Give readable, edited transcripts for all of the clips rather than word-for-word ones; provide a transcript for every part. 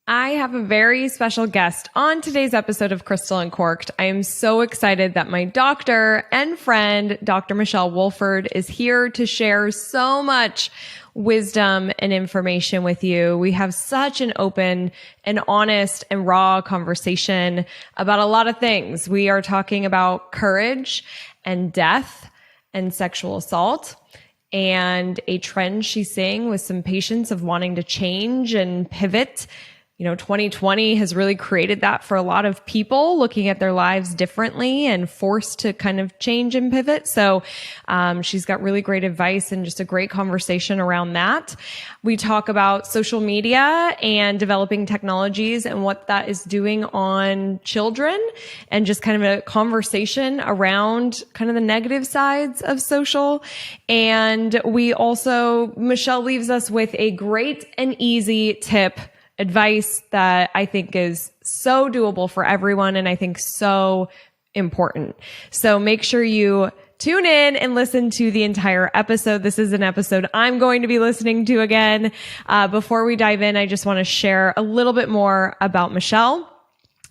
I have a very special guest on today's episode of Crystal Uncorked. I am so excited that my doctor and friend, Dr. Michelle Wolford, is here to share so much wisdom and information with you. We have such an open and honest and raw conversation about a lot of things. We are talking about courage and death and sexual assault and a trend she's seeing with some patients of wanting to change and pivot. 2020 has really created that for a lot of people, looking at their lives differently and forced to kind of change and pivot. So she's got really great advice and just a great conversation around that. We talk about social media and developing technologies and what that is doing on children, and just kind of a conversation around kind of the negative sides of social. And Michelle leaves us with a great and easy tip, advice that I think is so doable for everyone, and I think so important. So make sure you tune in and listen to the entire episode. This is an episode I'm going to be listening to again. Before we dive in, I just want to share a little bit more about Michelle.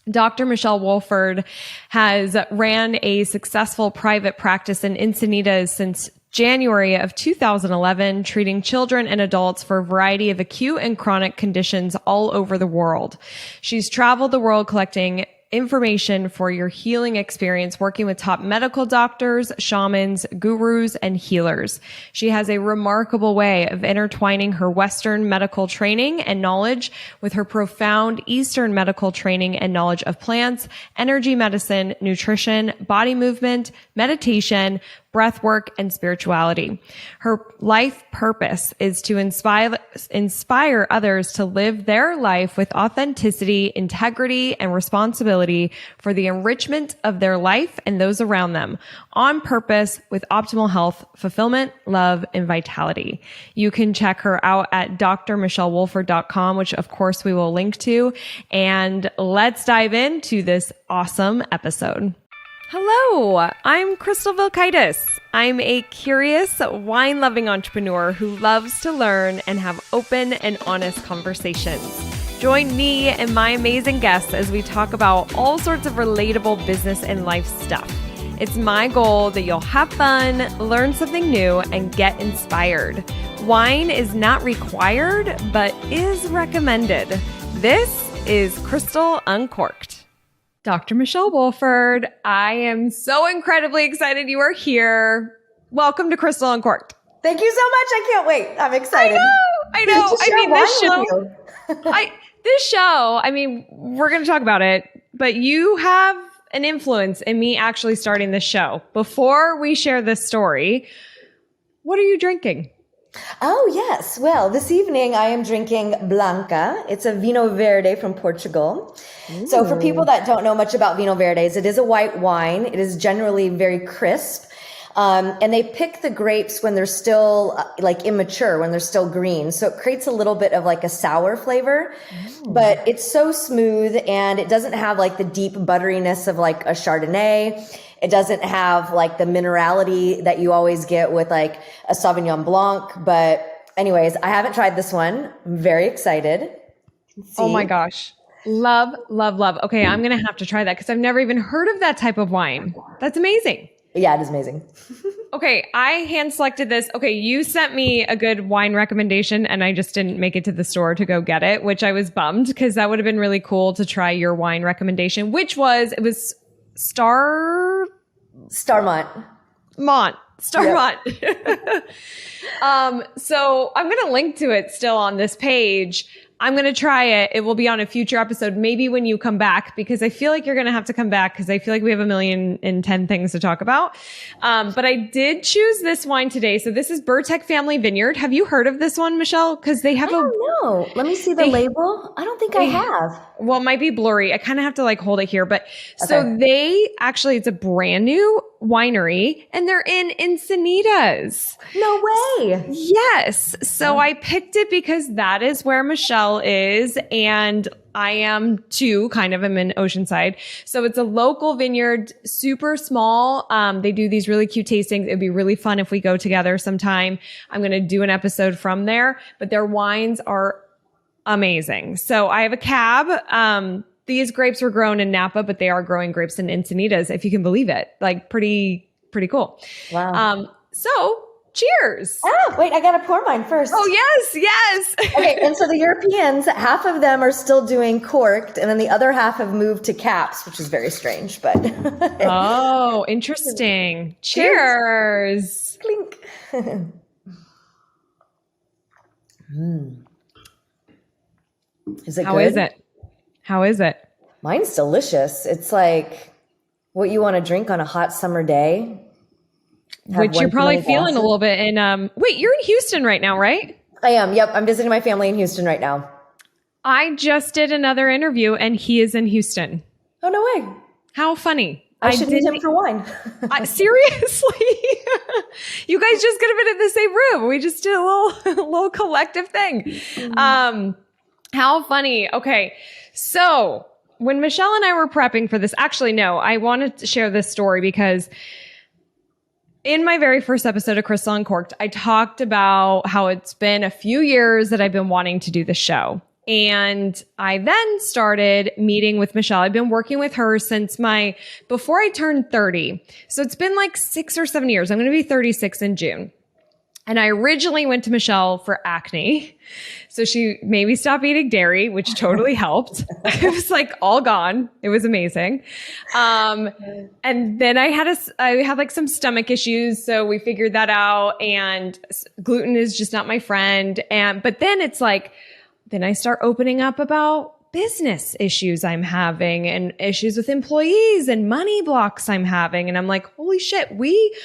Dr. Michelle Wolford has ran a successful private practice in Encinitas since January of 2011, treating children and adults for a variety of acute and chronic conditions all over the world. She's traveled the world collecting information for your healing experience, working with top medical doctors, shamans, gurus, and healers. She has a remarkable way of intertwining her Western medical training and knowledge with her profound Eastern medical training and knowledge of plants, energy medicine, nutrition, body movement, meditation, breathwork, and spirituality. Her life purpose is to inspire others to live their life with authenticity, integrity, and responsibility for the enrichment of their life and those around them, on purpose, with optimal health, fulfillment, love, and vitality. You can check her out at drmichellewolford.com, which of course we will link to. And let's dive into this awesome episode. Hello, I'm Crystal Vilkaitis. I'm a curious, wine-loving entrepreneur who loves to learn and have open and honest conversations. Join me and my amazing guests as we talk about all sorts of relatable business and life stuff. It's my goal that you'll have fun, learn something new, and get inspired. Wine is not required, but is recommended. This is Crystal Uncorked. Dr. Michelle Wolford, I am so incredibly excited you are here. Welcome to Crystal Uncorked. Thank you so much. I can't wait. I'm excited. I know. This show, we're going to talk about it, but you have an influence in me actually starting this show. Before we share this story, what are you drinking? Oh, yes. Well, this evening I am drinking Blanca. It's a Vinho Verde from Portugal. Ooh. So for people that don't know much about Vinho Verdes, it is a white wine. It is generally very crisp. And they pick the grapes when they're still immature, when they're still green. So it creates a little bit of like a sour flavor, but it's so smooth, and it doesn't have like the deep butteriness of like a Chardonnay. It doesn't have like the minerality that you always get with like a Sauvignon Blanc. But anyways, I haven't tried this one. I'm very excited. Oh my gosh. Love, love, love. Okay. I'm going to have to try that because I've never even heard of that type of wine. That's amazing. Yeah, it is amazing. Okay. I hand selected this. Okay. You sent me a good wine recommendation and I just didn't make it to the store to go get it, which I was bummed because that would have been really cool to try your wine recommendation, it was Starmont. Yep. So I'm going to link to it still on this page. I'm going to try it. It will be on a future episode, maybe when you come back, because I feel like you're going to have to come back because I feel like we have 1,000,010 things to talk about. But I did choose this wine today. So this is Burtek Family Vineyard. Have you heard of this one, Michelle? Because they have I don't know. Let me see the label. I don't think I have. Well, it might be blurry. I kind of have to like hold it here. But okay. So it's a brand new winery and they're in Encinitas. No way. Yes. So I picked it because that is where Michelle is. And I am too, kind of. I'm in Oceanside. So it's a local vineyard, super small. They do these really cute tastings. It'd be really fun if we go together sometime. I'm going to do an episode from there, but their wines are amazing. So I have a cab. These grapes were grown in Napa, but they are growing grapes in Encinitas, if you can believe it. Like pretty cool. Wow. So cheers. Ah, wait, I got to pour mine first. Oh, yes. Okay, and so the Europeans, half of them are still doing corked, and then the other half have moved to caps, which is very strange, but. Oh, interesting. Cheers. Clink. Is it How good? is it? How is it? Mine's delicious. It's like what you want to drink on a hot summer day. Which you're probably feeling a little bit in, wait, you're in Houston right now, right? I am. Yep. I'm visiting my family in Houston right now. I just did another interview and he is in Houston. Oh, no way. How funny. I should meet him for wine. Seriously? You guys just could have been in the same room. We just did a little collective thing. How funny. Okay. So when Michelle and I were prepping for this, actually, no, I wanted to share this story because in my very first episode of Crystal Uncorked, I talked about how it's been a few years that I've been wanting to do the show. And I then started meeting with Michelle. I've been working with her since before I turned 30. So it's been like 6 or 7 years. I'm going to be 36 in June. And I originally went to Michelle for acne. So she made me stop eating dairy, which totally helped. It was like all gone. It was amazing. And then I had like some stomach issues. So we figured that out, and gluten is just not my friend. But then it's like, then I start opening up about business issues I'm having and issues with employees and money blocks I'm having. And I'm like, holy shit, we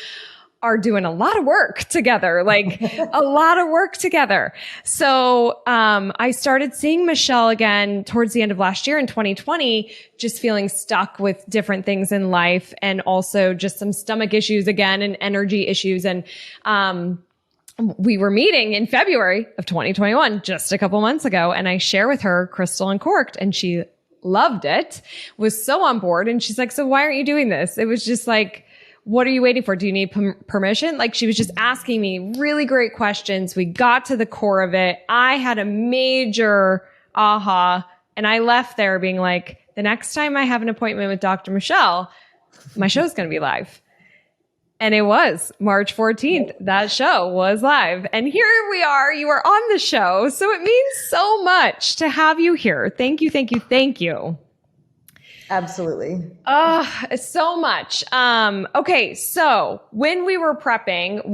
are doing a lot of work together, like a lot of work together. So, I started seeing Michelle again towards the end of last year in 2020, just feeling stuck with different things in life and also just some stomach issues again and energy issues. And, we were meeting in February of 2021, just a couple months ago. And I share with her Crystal Uncorked, and she loved it, was so on board. And she's like, so why aren't you doing this? It was just like, what are you waiting for? Do you need permission? Like, she was just asking me really great questions. We got to the core of it. I had a major aha, and I left there being like, the next time I have an appointment with Dr. Michelle, my show's going to be live. And it was March 14th. That show was live. And here we are. You are on the show. So it means so much to have you here. Thank you, thank you, thank you. Absolutely. So much. Okay. So when we were prepping,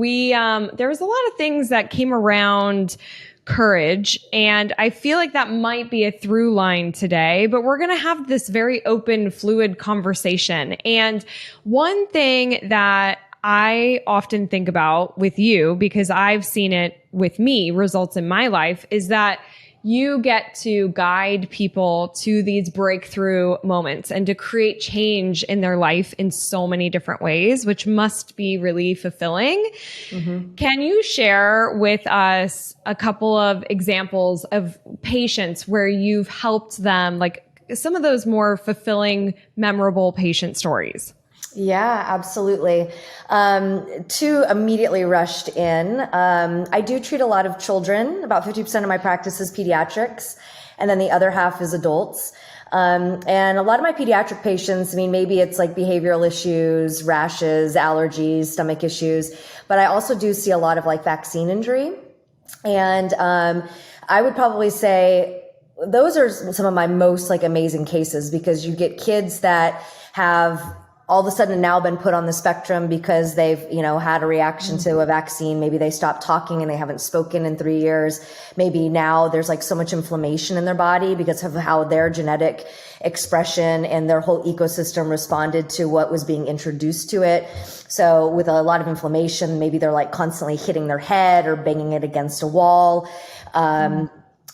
there was a lot of things that came around courage. And I feel like that might be a through line today, but we're going to have this very open, fluid conversation. And one thing that I often think about with you, because I've seen it with me, results in my life, is that you get to guide people to these breakthrough moments and to create change in their life in so many different ways, which must be really fulfilling. Mm-hmm. Can you share with us a couple of examples of patients where you've helped them, like some of those more fulfilling, memorable patient stories? Yeah, absolutely. Two immediately rushed in. I do treat a lot of children. About 50% of my practice is pediatrics, and then the other half is adults. And a lot of my pediatric patients, I mean, maybe it's like behavioral issues, rashes, allergies, stomach issues, but I also do see a lot of like vaccine injury. And I would probably say those are some of my most like amazing cases, because you get kids that have all of a sudden now been put on the spectrum because they've, had a reaction to a vaccine. Maybe they stopped talking and they haven't spoken in 3 years. Maybe now there's like so much inflammation in their body because of how their genetic expression and their whole ecosystem responded to what was being introduced to it. So with a lot of inflammation, maybe they're like constantly hitting their head or banging it against a wall.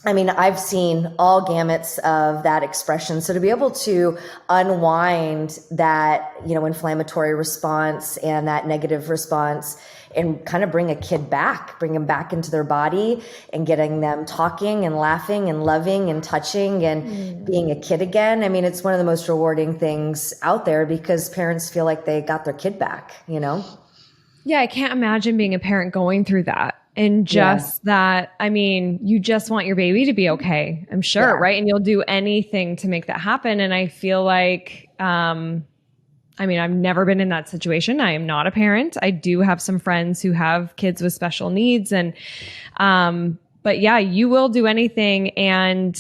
I mean, I've seen all gamuts of that expression. So to be able to unwind that, inflammatory response and that negative response and kind of bring a kid back, bring them back into their body and getting them talking and laughing and loving and touching and being a kid again. I mean, it's one of the most rewarding things out there because parents feel like they got their kid back, Yeah, I can't imagine being a parent going through that. And Yeah. just that, I mean, you just want your baby to be okay, I'm sure, Yeah. right? And you'll do anything to make that happen. And I feel like, I mean, I've never been in that situation. I am not a parent. I do have some friends who have kids with special needs. And, but yeah, you will do anything. And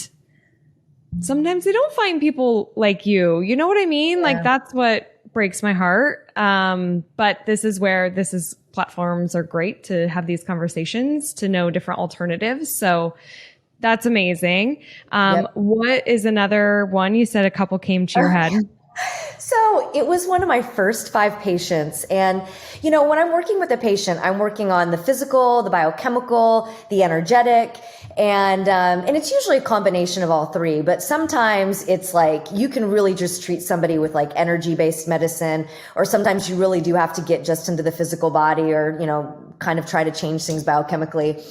sometimes they don't find people like you know what I mean? Like Yeah. that's what breaks my heart. But this is where platforms are great to have these conversations, to know different alternatives. So that's amazing. Yep. What is another one? You said a couple came to your head. So it was one of my first 5 patients. And, when I'm working with a patient, I'm working on the physical, the biochemical, the energetic, and it's usually a combination of all three. But sometimes it's like you can really just treat somebody with like energy-based medicine, or sometimes you really do have to get just into the physical body or, kind of try to change things biochemically.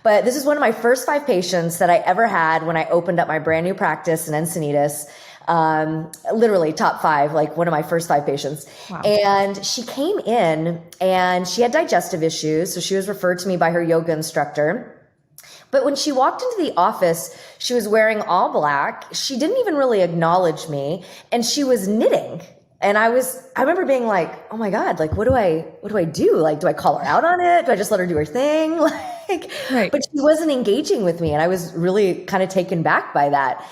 But this is one of my first 5 patients that I ever had when I opened up my brand new practice in Encinitas. Literally top 5, like one of my first 5 patients. Wow. And she came in and she had digestive issues. So she was referred to me by her yoga instructor. But when she walked into the office, she was wearing all black. She didn't even really acknowledge me, and she was knitting. And I remember being like, oh my God, like, what do I do? Like, do I call her out on it? Do I just let her do her thing? Right. But she wasn't engaging with me. And I was really kind of taken back by that.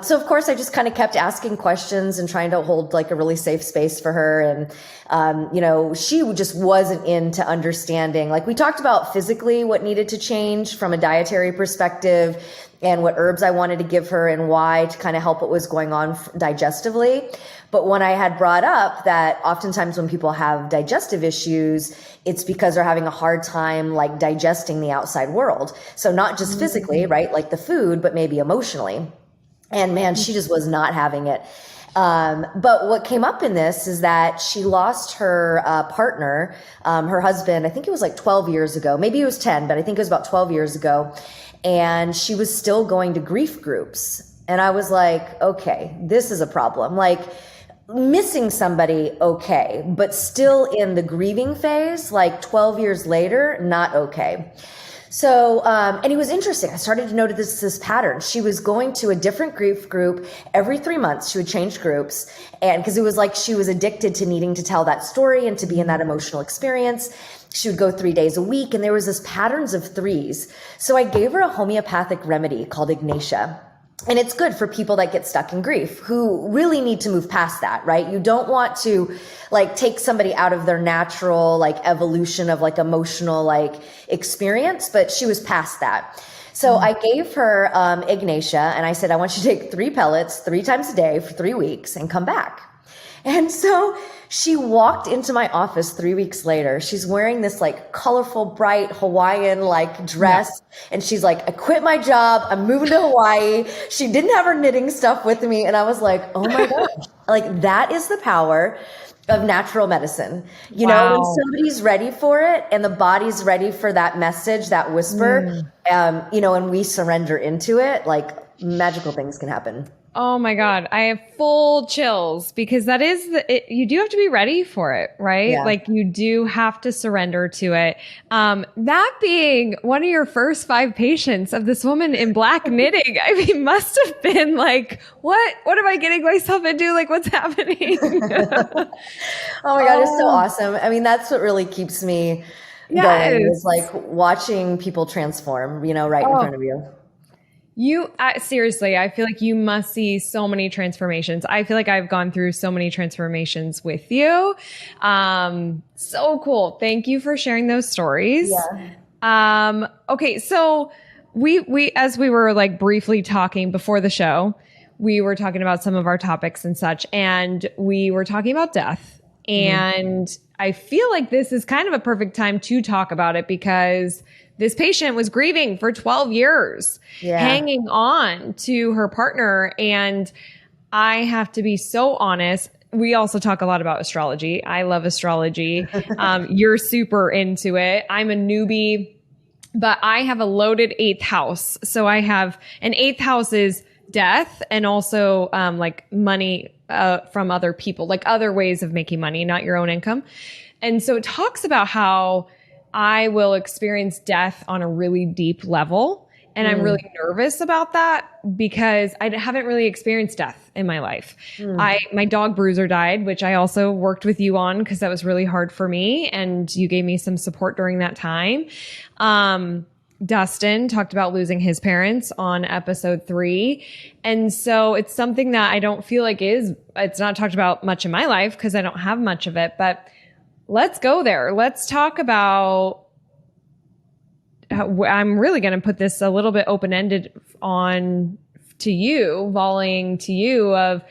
So of course I just kind of kept asking questions and trying to hold like a really safe space for her. And, she just wasn't into understanding. Like we talked about physically what needed to change from a dietary perspective and what herbs I wanted to give her and why to kind of help what was going on digestively. But when I had brought up that oftentimes when people have digestive issues, it's because they're having a hard time like digesting the outside world. So not just physically, right? Like the food, but maybe emotionally. And man, she just was not having it. But what came up in this is that she lost her partner, her husband, I think it was like 12 years ago. Maybe it was 10, but I think it was about 12 years ago. And she was still going to grief groups. And I was like, okay, this is a problem. Like missing somebody, okay, but still in the grieving phase, like 12 years later, not okay. So, and it was interesting. I started to notice this pattern. She was going to a different grief group every 3 months. She would change groups. And because it was like she was addicted to needing to tell that story and to be in that emotional experience. She would go 3 days a week, and there was this patterns of 3s. So I gave her a homeopathic remedy called Ignatia. And it's good for people that get stuck in grief who really need to move past that, right? You don't want to like take somebody out of their natural like evolution of like emotional like experience, but she was past that. So I gave her Ignatia, and I said, I want you to take 3 pellets 3 times a day for 3 weeks and come back. And so she walked into my office 3 weeks later. She's wearing this like colorful, bright Hawaiian like dress. Yeah. And she's like, I quit my job. I'm moving to Hawaii. She didn't have her knitting stuff with me. And I was like, oh my gosh, like that is the power of natural medicine. You know, when somebody's ready for it and the body's ready for that message, that whisper, and we surrender into it, like magical things can happen. Oh my God. I have full chills because that is you do have to be ready for it, right? Yeah. Like you do have to surrender to it. That being one of your first 5 patients of this woman in black knitting, I mean, must have been like, what am I getting myself into? Like what's happening? Oh my God. It's so awesome. I mean, that's what really keeps me going is like watching people transform, right in front of you. Seriously, I feel like you must see so many transformations. I feel like I've gone through so many transformations with you. So cool. Thank you for sharing those stories. Yeah. Okay. So we, as we were like briefly talking before the show, we were talking about some of our topics and such, and we were talking about death. And I feel like this is kind of a perfect time to talk about it because this patient was grieving for 12 years, hanging on to her partner. And I have to be so honest. We also talk a lot about astrology. I love astrology. You're super into it. I'm a newbie, but I have a loaded 8th house. So I have an 8th house is death and also like money from other people, like other ways of making money, not your own income. And so it talks about how I will experience death on a really deep level. And I'm really nervous about that because I haven't really experienced death in my life. My dog Bruiser died, which I also worked with you on because that was really hard for me. And you gave me some support during that time. Dustin talked about losing his parents on episode 3. And so it's something that I don't feel like it's not talked about much in my life because I don't have much of it, but let's go there. Let's talk about, I'm really going to put this a little bit open-ended on to you, volleying to you of,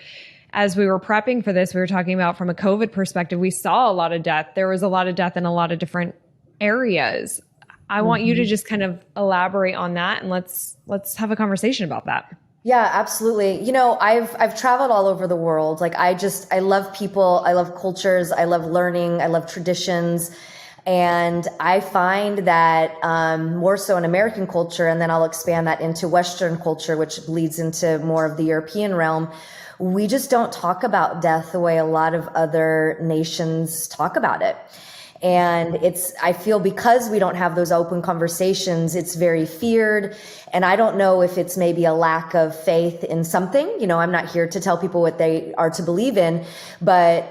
as we were prepping for this, we were talking about from a COVID perspective, we saw a lot of death. There was a lot of death in a lot of different areas. I want you to just kind of elaborate on that and let's have a conversation about that. Yeah, absolutely. You know, I've traveled all over the world. Like I love people. I love cultures. I love learning. I love traditions. And I find that more so in American culture, and then I'll expand that into Western culture, which bleeds into more of the European realm, we just don't talk about death the way a lot of other nations talk about it. And I feel because we don't have those open conversations, it's very feared. And I don't know if it's maybe a lack of faith in something. You know, I'm not here to tell people what they are to believe in, but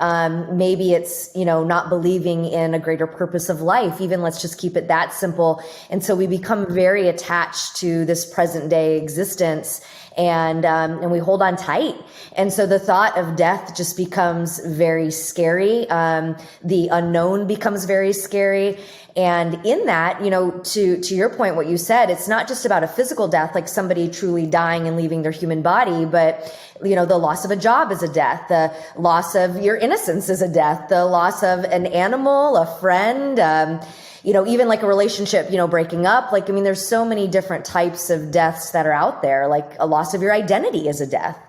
maybe it's, you know, not believing in a greater purpose of life. Even let's just keep it that simple. And so we become very attached to this present day existence. And we hold on tight. And so the thought of death just becomes very scary. The unknown becomes very scary. And in that, you know, to your point, what you said, it's not just about a physical death, like somebody truly dying and leaving their human body, but, you know, the loss of a job is a death. The loss of your innocence is a death. The loss of an animal, a friend, you know, even like a relationship, you know, breaking up. Like, I mean, there's so many different types of deaths that are out there. Like a loss of your identity is a death.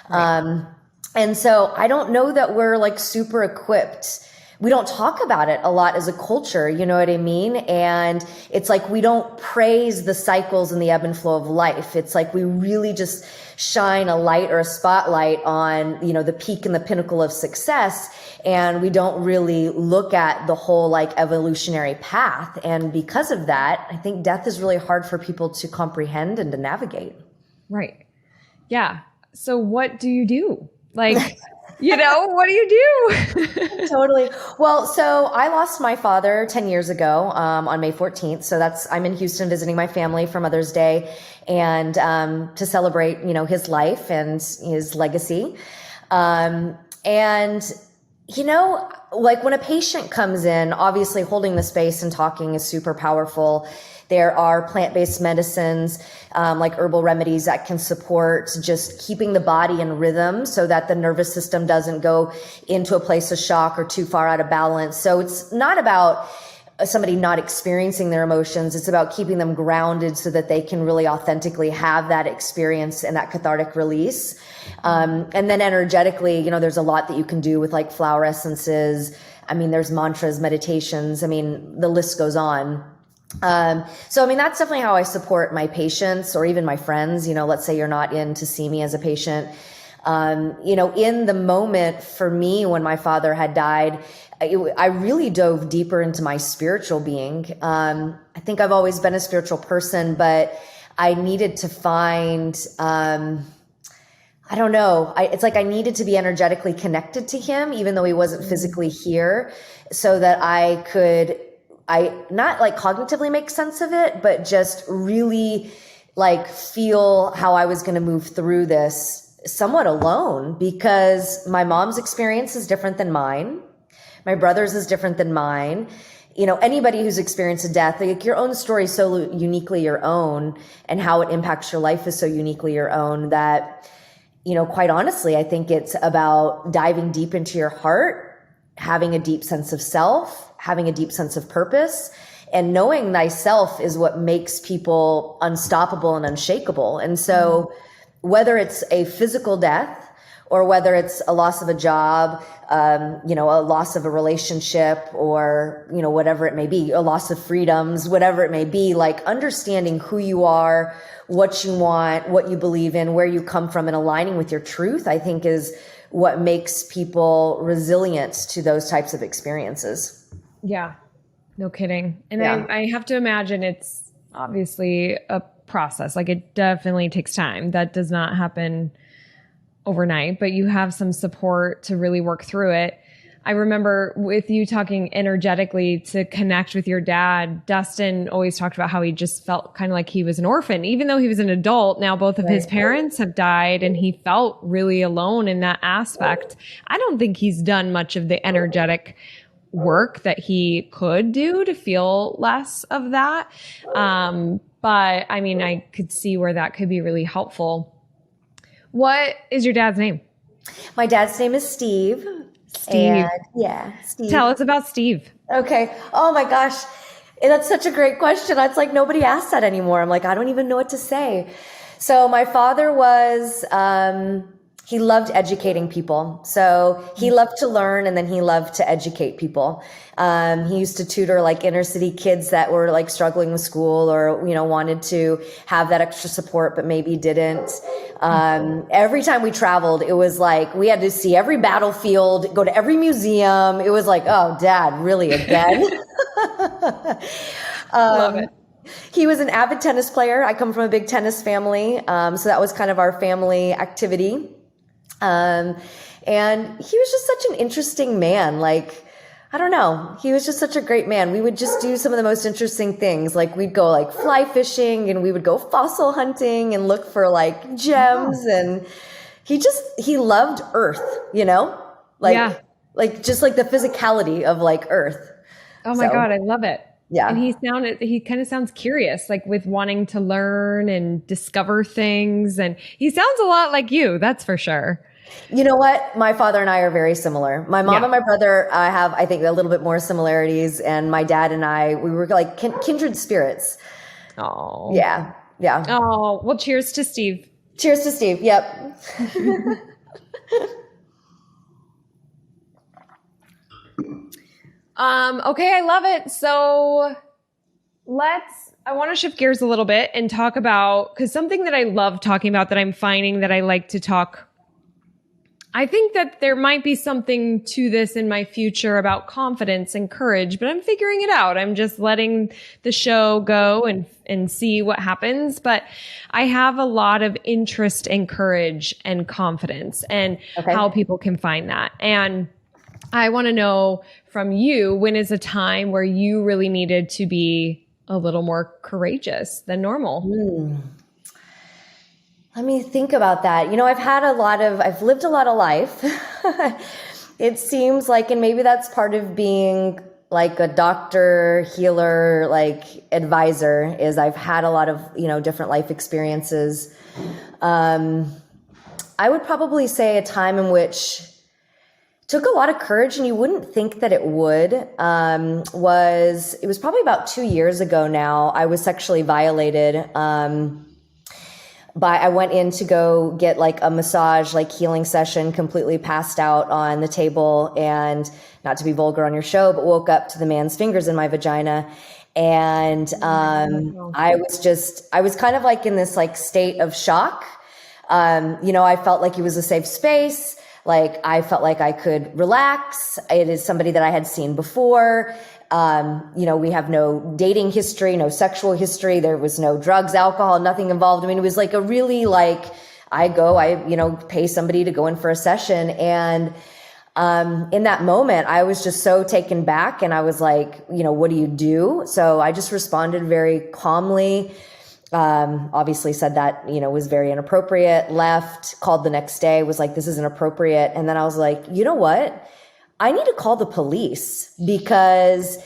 Right. And so I don't know that we're like super equipped. We don't talk about it a lot as a culture, you know what I mean? And it's like we don't praise the cycles and the ebb and flow of life. It's like we really just shine a light or a spotlight on, you know, the peak and the pinnacle of success. And we don't really look at the whole like evolutionary path. And because of that, I think death is really hard for people to comprehend and to navigate. Right. Yeah. So what do you do? Like, you know, what do you do? Totally. Well, so I lost my father 10 years ago, on May 14th. So I'm in Houston visiting my family for Mother's Day and, to celebrate, you know, his life and his legacy. And, you know, like when a patient comes in, obviously holding the space and talking is super powerful. There are plant-based medicines, like herbal remedies that can support just keeping the body in rhythm so that the nervous system doesn't go into a place of shock or too far out of balance. So it's not about somebody not experiencing their emotions. It's about keeping them grounded so that they can really authentically have that experience and that cathartic release. And then energetically, you know, there's a lot that you can do with like flower essences. I mean, there's mantras, meditations. I mean, the list goes on. So, I mean, that's definitely how I support my patients or even my friends. You know, let's say you're not in to see me as a patient. You know, in the moment for me, when my father had died, I really dove deeper into my spiritual being. I think I've always been a spiritual person, but I needed to find, I don't know. It's like I needed to be energetically connected to him, even though he wasn't physically here, so that I could, not like cognitively make sense of it, but just really like feel how I was going to move through this somewhat alone, because my mom's experience is different than mine. My brother's is different than mine. You know, anybody who's experienced a death, like your own story is so uniquely your own, and how it impacts your life is so uniquely your own that, you know, quite honestly, I think it's about diving deep into your heart, having a deep sense of self, having a deep sense of purpose, and knowing thyself is what makes people unstoppable and unshakable. And so whether it's a physical death or whether it's a loss of a job, you know, a loss of a relationship, or, you know, whatever it may be, a loss of freedoms, whatever it may be, like understanding who you are, what you want, what you believe in, where you come from, and aligning with your truth, I think is what makes people resilient to those types of experiences. Yeah. No kidding. And Yeah. I have to imagine it's obviously a process. Like it definitely takes time. That does not happen overnight, but you have some support to really work through it. I remember with you talking energetically to connect with your dad, Dustin always talked about how he just felt kind of like he was an orphan, even though he was an adult. Now both of his Right. parents have died and he felt really alone in that aspect. I don't think he's done much of the energetic work that he could do to feel less of that. But I mean, I could see where that could be really helpful. What is your dad's name? My dad's name is Steve. Steve. And yeah, Steve. Tell us about Steve. Okay. Oh my gosh. That's such a great question. It's like nobody asks that anymore. I'm like, I don't even know what to say. So my father was, he loved educating people. So he loved to learn and then he loved to educate people. He used to tutor like inner city kids that were like struggling with school or, wanted to have that extra support, but maybe didn't. Every time we traveled, it was like we had to see every battlefield, go to every museum. It was like, oh, Dad, really again? Love it. He was an avid tennis player. I come from a big tennis family. So that was kind of our family activity. And he was just such an interesting man. Like, I don't know. He was just such a great man. We would just do some of the most interesting things. Like we'd go like fly fishing and we would go fossil hunting and look for like gems. And he loved Earth, Yeah. like just like the physicality of like Earth. Oh my So, God, I love it. yeah. And he kind of sounds curious, like with wanting to learn and discover things. And he sounds a lot like you, that's for sure. You know what? My father and I are very similar. My mom Yeah. and my brother have, I think, a little bit more similarities. And my dad and I, we were like kindred spirits. Oh. Yeah. Yeah. Oh, well, cheers to Steve. Cheers to Steve. Yep. Okay, I love it. So I want to shift gears a little bit and talk about, because something that I love talking about that I'm finding that I like to talk, I think that there might be something to this in my future about confidence and courage, but I'm figuring it out. I'm just letting the show go and see what happens. But I have a lot of interest in courage and confidence and how people can find that. And I want to know from you, when is a time where you really needed to be a little more courageous than normal? Let me think about that. I've lived a lot of life. It seems like, and maybe that's part of being like a doctor, healer, like advisor, is I've had a lot of, different life experiences. I would probably say a time in which took a lot of courage, and you wouldn't think that it would, it was probably about 2 years ago now. I was sexually violated. I went in to go get like a massage, like healing session, completely passed out on the table, and not to be vulgar on your show, but woke up to the man's fingers in my vagina. And I was kind of like in this like state of shock. I felt like it was a safe space. Like I felt like I could relax. It is somebody that I had seen before. We have no dating history, no sexual history. There was no drugs, alcohol, nothing involved. I mean, it was like a really like, I pay somebody to go in for a session. And, in that moment, I was just so taken back, and I was like, what do you do? So I just responded very calmly. Obviously said that, was very inappropriate, left, called the next day, was like, this is inappropriate. And then I was like, you know what? I need to call the police, because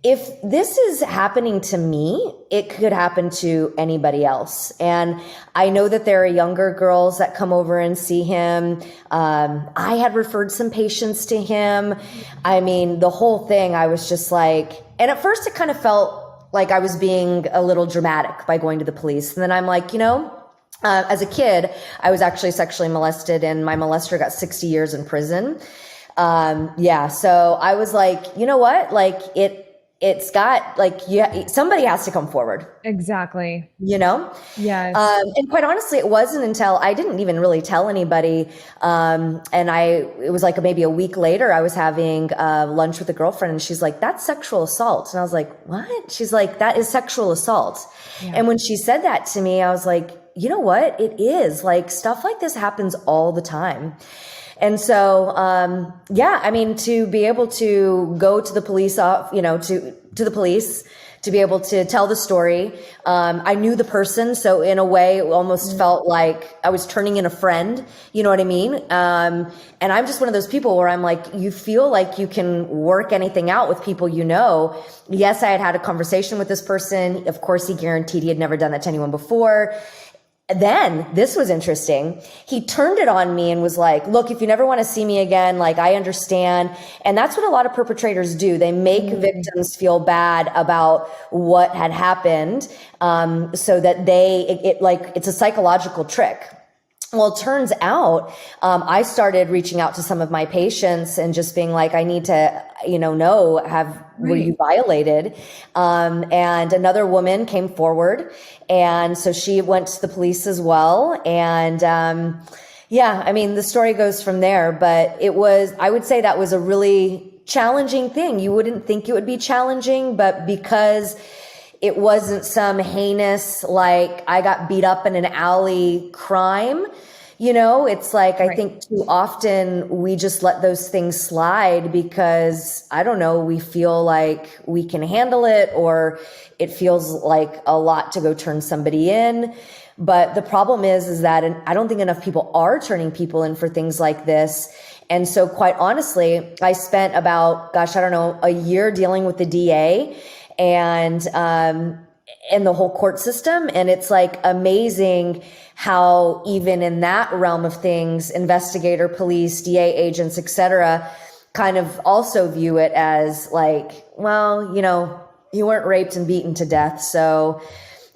if this is happening to me, it could happen to anybody else. And I know that there are younger girls that come over and see him. I had referred some patients to him. I mean, the whole thing, I was just like, and at first it kind of felt like I was being a little dramatic by going to the police. And then I'm like, as a kid, I was actually sexually molested, and my molester got 60 years in prison. So I was like, you know what? Like it's got like, yeah, somebody has to come forward, Exactly. you know? Yes. And quite honestly, it wasn't until I didn't even really tell anybody. It was like maybe a week later, I was having lunch with a girlfriend and she's like, that's sexual assault. And I was like, what? She's like, that is sexual assault. Yeah. And when she said that to me, I was like, you know what? It is like stuff like this happens all the time. And so, yeah, I mean, to be able to go to the police, to the police, to be able to tell the story. I knew the person. So in a way, it almost felt like I was turning in a friend. You know what I mean? And I'm just one of those people where I'm like, you feel like you can work anything out with people you know. Yes, I had a conversation with this person. Of course, he guaranteed he had never done that to anyone before. Then this was interesting. He turned it on me and was like, look, if you never want to see me again, like I understand. And that's what a lot of perpetrators do. They make victims feel bad about what had happened. So that it's a psychological trick. Well, it turns out, I started reaching out to some of my patients and just being like, I need to, were you violated? And another woman came forward. And so she went to the police as well. And, yeah, I mean, the story goes from there, but I would say that was a really challenging thing. You wouldn't think it would be challenging, but because it wasn't some heinous, like I got beat up in an alley crime. It's like, I think too often we just let those things slide because I don't know, we feel like we can handle it or it feels like a lot to go turn somebody in. But the problem is that I don't think enough people are turning people in for things like this. And so quite honestly, I spent about, a year dealing with the DA and the whole court system. And it's like amazing how even in that realm of things, investigator, police, DA agents, etc., kind of also view it as like, well, you weren't raped and beaten to death. So,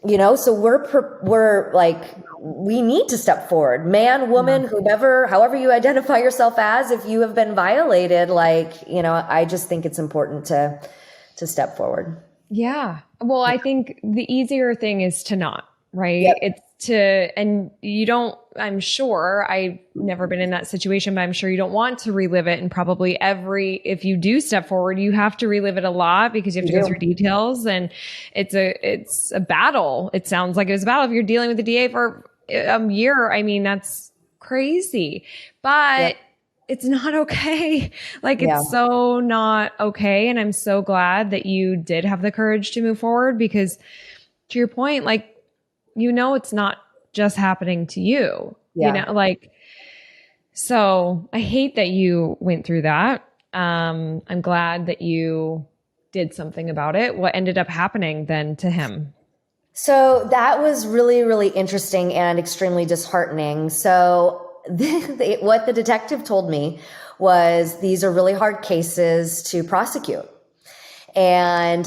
so we're like, we need to step forward, man, woman, whomever, however you identify yourself as, if you have been violated, like, I just think it's important to step forward. Yeah. Well, I think the easier thing is to not, right? Yep. And you don't, I'm sure, I've never been in that situation, but I'm sure you don't want to relive it. And probably if you do step forward, you have to relive it a lot because you have to go through details and it's a battle. It sounds like it was a battle if you're dealing with the DA for a year. I mean, that's crazy, but it's not okay. Like it's so not okay. And I'm so glad that you did have the courage to move forward because to your point, like, it's not just happening to you, so I hate that you went through that. I'm glad that you did something about it. What ended up happening then to him? So that was really, really interesting and extremely disheartening. So what the detective told me was these are really hard cases to prosecute. And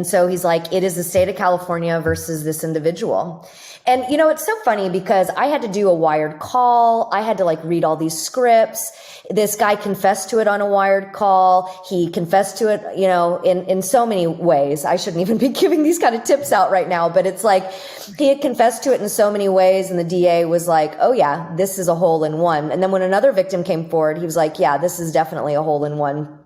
so he's like, it is the state of California versus this individual. And, it's so funny because I had to do a wired call. I had to like read all these scripts. This guy confessed to it on a wired call. He confessed to it, in so many ways. I shouldn't even be giving these kind of tips out right now, but it's like he had confessed to it in so many ways. And the DA was like, oh yeah, this is a hole in one. And then when another victim came forward, he was like, yeah, this is definitely a hole in one.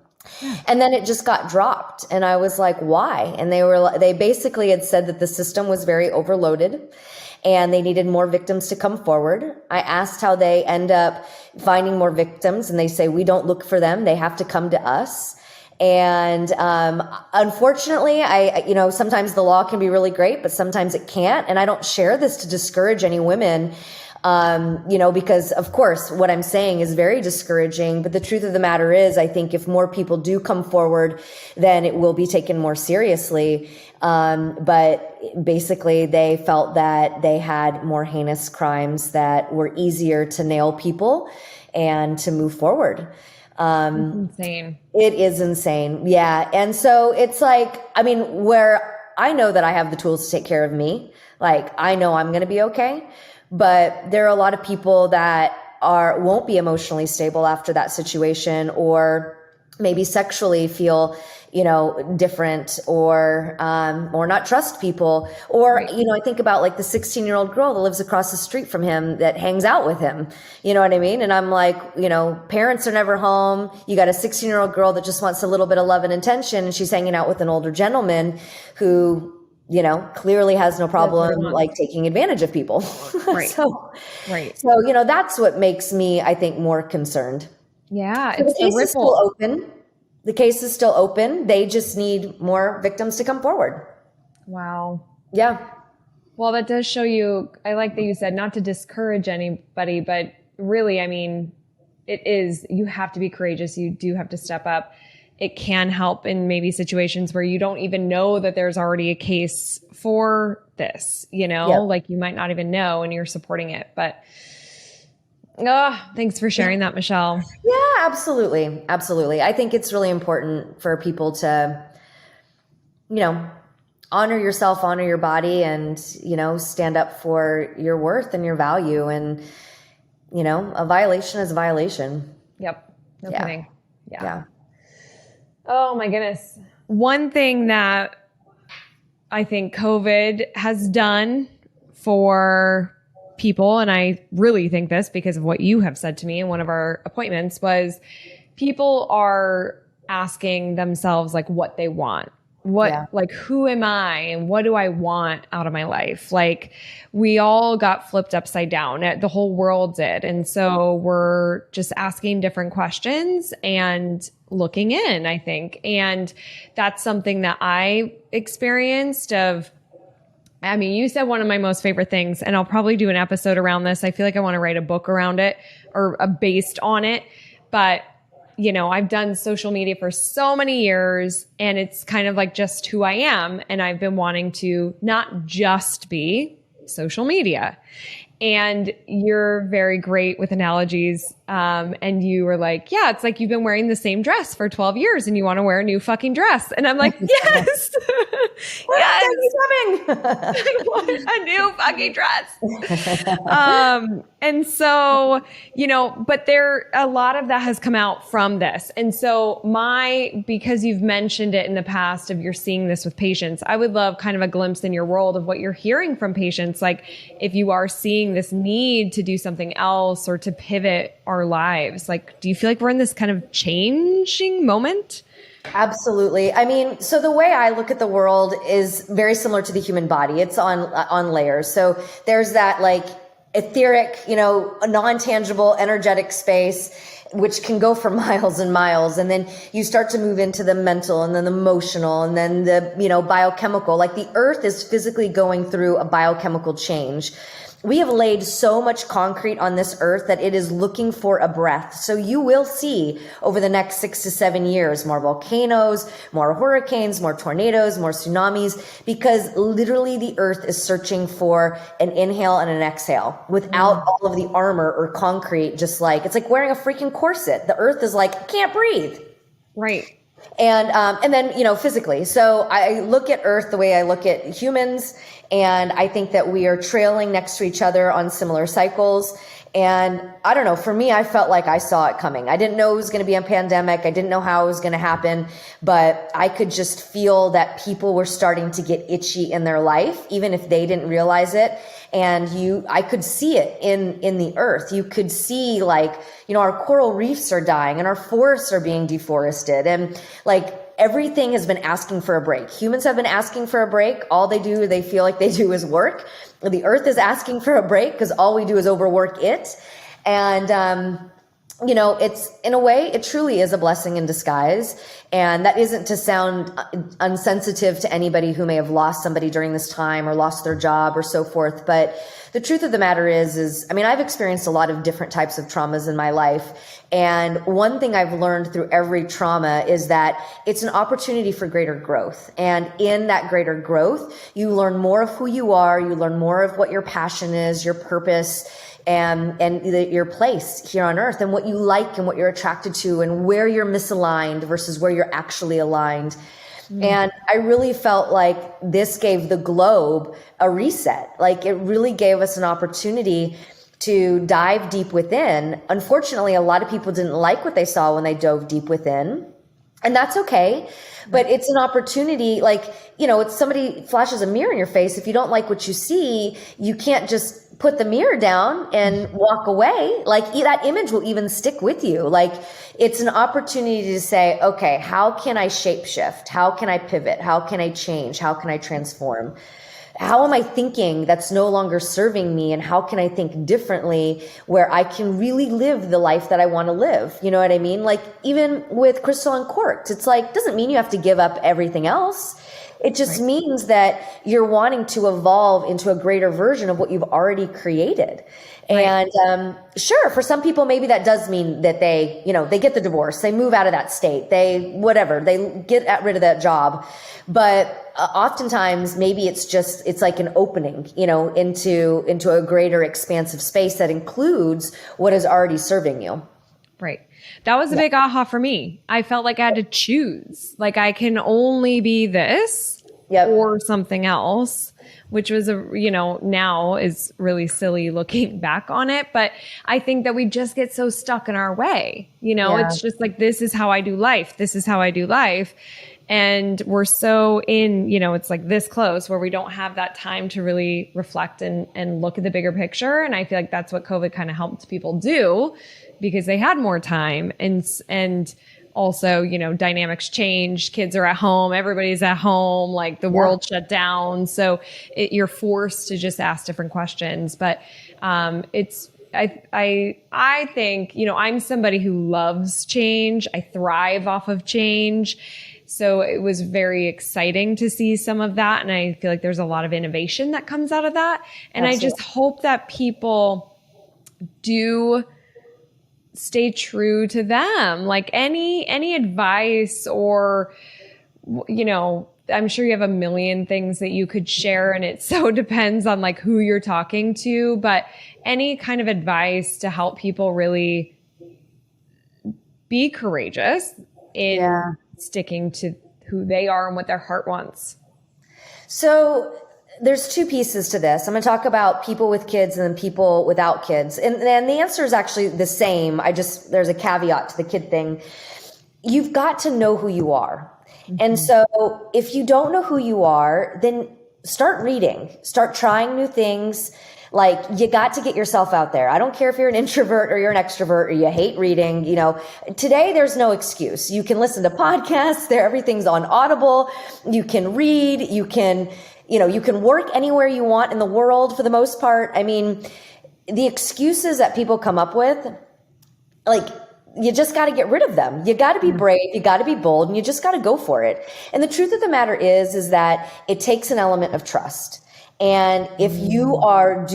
And then it just got dropped. And I was like, why? And they basically had said that the system was very overloaded and they needed more victims to come forward. I asked how they end up finding more victims and they say, we don't look for them. They have to come to us. And, unfortunately, sometimes the law can be really great, but sometimes it can't. And I don't share this to discourage any women. Because of course what I'm saying is very discouraging, but the truth of the matter is, I think if more people do come forward, then it will be taken more seriously. But basically they felt that they had more heinous crimes that were easier to nail people and to move forward. Insane. It is insane. Yeah. And so it's like, where I know that I have the tools to take care of me, like I know I'm going to be okay. But there are a lot of people that won't be emotionally stable after that situation, or maybe sexually feel different or not trust people. Or, Right. I think about like the 16-year-old girl that lives across the street from him that hangs out with him. You know what I mean? And I'm like, parents are never home. You got a 16-year-old girl that just wants a little bit of love and attention, and she's hanging out with an older gentleman who, clearly has no problem like taking advantage of people. Right. So, Right. that's what makes me, I think, more concerned. Yeah. So It's the case the is still ripple. open. The case is still open. They just need more victims to come forward. Wow. Yeah. Well, that does show you, I like that you said not to discourage anybody, but really, I mean, you have to be courageous. You do have to step up. It can help in maybe situations where you don't even know that there's already a case for this, like you might not even know and you're supporting it. But thanks for sharing that, Michelle. Yeah, absolutely. Absolutely. I think it's really important for people to, honor yourself, honor your body, and, stand up for your worth and your value. And, a violation is a violation. Yep. No kidding. Yeah. Oh my goodness. One thing that I think COVID has done for people, and I really think this because of what you have said to me in one of our appointments, was people are asking themselves like what they want. Like, who am I and what do I want out of my life? Like, we all got flipped upside down. The whole world did. And so we're just asking different questions and looking in, I think. And that's something that I experienced you said one of my most favorite things, and I'll probably do an episode around this. I feel like I want to write a book around it or based on it. But I've done social media for so many years, and it's kind of like just who I am. And I've been wanting to not just be social media. And you're very great with analogies. And you were like, yeah, it's like you've been wearing the same dress for 12 years and you want to wear a new fucking dress. And I'm like, yes, yes, I want a new fucking dress. And so, but a lot of that has come out from this. And so because you've mentioned it in the past of you're seeing this with patients, I would love kind of a glimpse in your world of what you're hearing from patients. Like if you are seeing this need to do something else or to pivot our lives, like, do you feel like we're in this kind of changing moment? Absolutely. I mean, so the way I look at the world is very similar to the human body. It's on layers. So there's that like etheric, a non-tangible, energetic space, which can go for miles and miles. And then you start to move into the mental and then the emotional and then the, biochemical. Like the earth is physically going through a biochemical change. We have laid so much concrete on this earth that it is looking for a breath. So you will see over the next 6 to 7 years, more volcanoes, more hurricanes, more tornadoes, more tsunamis, because literally the earth is searching for an inhale and an exhale without all of the armor or concrete. Just like, it's like wearing a freaking corset. The earth is like, I can't breathe. Right. And then, physically. So I look at Earth the way I look at humans, and I think that we are trailing next to each other on similar cycles. And I don't know, for me, I felt like I saw it coming. I didn't know it was going to be a pandemic. I didn't know how it was going to happen, but I could just feel that people were starting to get itchy in their life, even if they didn't realize it. And I could see it in the earth. You could see like, our coral reefs are dying and our forests are being deforested. And like everything has been asking for a break. Humans have been asking for a break. All they feel like they do is work. The earth is asking for a break because all we do is overwork it. And, it's in a way, it truly is a blessing in disguise. And that isn't to sound unsensitive to anybody who may have lost somebody during this time or lost their job or so forth. But the truth of the matter is, I've experienced a lot of different types of traumas in my life. And one thing I've learned through every trauma is that it's an opportunity for greater growth. And in that greater growth, you learn more of who you are. You learn more of what your passion is, your purpose, and your place here on earth, and what you like and what you're attracted to, and where you're misaligned versus where you're actually aligned. And I really felt like this gave the globe a reset. Like it really gave us an opportunity to dive deep within. Unfortunately, a lot of people didn't like what they saw when they dove deep within. And that's okay. But it's an opportunity, like, it's somebody flashes a mirror in your face. If you don't like what you see, you can't just put the mirror down and walk away. Like that image will even stick with you. Like it's an opportunity to say, okay, how can I shapeshift? How can I pivot? How can I change? How can I transform? How am I thinking that's no longer serving me? And how can I think differently where I can really live the life that I want to live? You know what I mean? Like even with Crystal Uncorked, it's like, doesn't mean you have to give up everything else. It just means that you're wanting to evolve into a greater version of what you've already created. And sure, for some people, maybe that does mean that they get the divorce, they move out of that state, they get rid of that job. But oftentimes, maybe it's like an opening, into a greater expansive space that includes what is already serving you. Right. That was a big aha for me. I felt like I had to choose. Like I can only be this or something else, which was now is really silly looking back on it. But I think that we just get so stuck in our way. It's just like, this is how I do life. This is how I do life. And we're so in, it's like this close where we don't have that time to really reflect and look at the bigger picture. And I feel like that's what COVID kind of helped people do because they had more time and also, dynamics changed. Kids are at home. Everybody's at home. Like the world shut down. So you're forced to just ask different questions. But I think, I'm somebody who loves change. I thrive off of change. So it was very exciting to see some of that. And I feel like there's a lot of innovation that comes out of that. And I just hope that people do stay true to them. Like any advice or, I'm sure you have a million things that you could share and it so depends on like who you're talking to, but any kind of advice to help people really be courageous in sticking to who they are and what their heart wants. So there's two pieces to this. I'm going to talk about people with kids and then people without kids. And the answer is actually the same. There's a caveat to the kid thing. You've got to know who you are. Mm-hmm. And so if you don't know who you are, then start reading, start trying new things. Like you got to get yourself out there. I don't care if you're an introvert or you're an extrovert or you hate reading, today there's no excuse. You can listen to podcasts there. Everything's on Audible. You can read, you can work anywhere you want in the world for the most part. I mean, the excuses that people come up with, like, you just got to get rid of them. You got to be brave. You got to be bold and you just got to go for it. And the truth of the matter is that it takes an element of trust. And if you are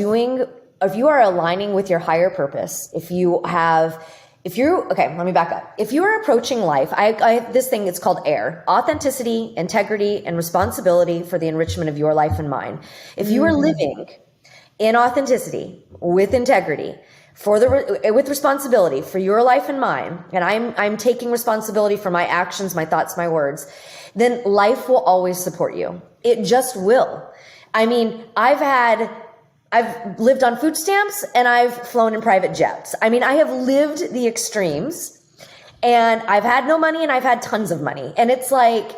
aligning with your higher purpose, let me back up. If you are approaching life, I have this thing, it's called AIR, authenticity, integrity, and responsibility for the enrichment of your life and mine. If you are living in authenticity, with integrity, with responsibility for your life and mine, and I'm taking responsibility for my actions, my thoughts, my words, then life will always support you. It just will. I mean, I've lived on food stamps and I've flown in private jets. I mean, I have lived the extremes and I've had no money and I've had tons of money. And it's like,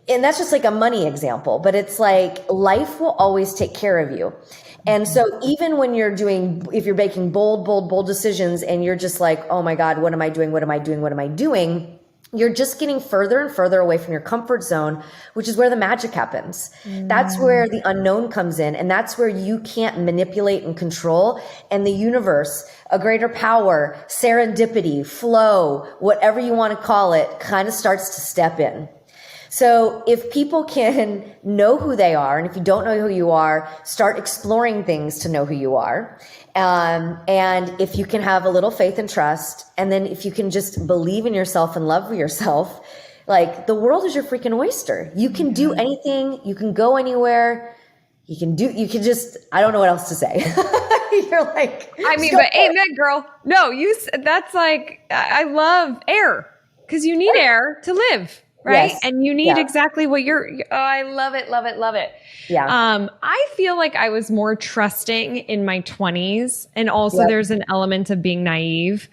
and that's just like a money example, but it's like life will always take care of you. And so even when if you're making bold decisions and you're just like, oh my God, what am I doing? What am I doing? What am I doing? You're just getting further and further away from your comfort zone, which is where the magic happens. That's where the unknown comes in. And that's where you can't manipulate and control. And the universe, a greater power, serendipity, flow, whatever you want to call it, kind of starts to step in. So if people can know who they are, and if you don't know who you are, start exploring things to know who you are. And if you can have a little faith and trust, and then if you can just believe in yourself and love yourself, like the world is your freaking oyster. You can do anything. You can go anywhere. I don't know what else to say. You're like, I mean, but amen, girl. No, that's like, I love air because you need air to live. Right. Yes. And you need exactly what I love it, love it, love it. Yeah. I feel like I was more trusting in my 20s. And also there's an element of being naive.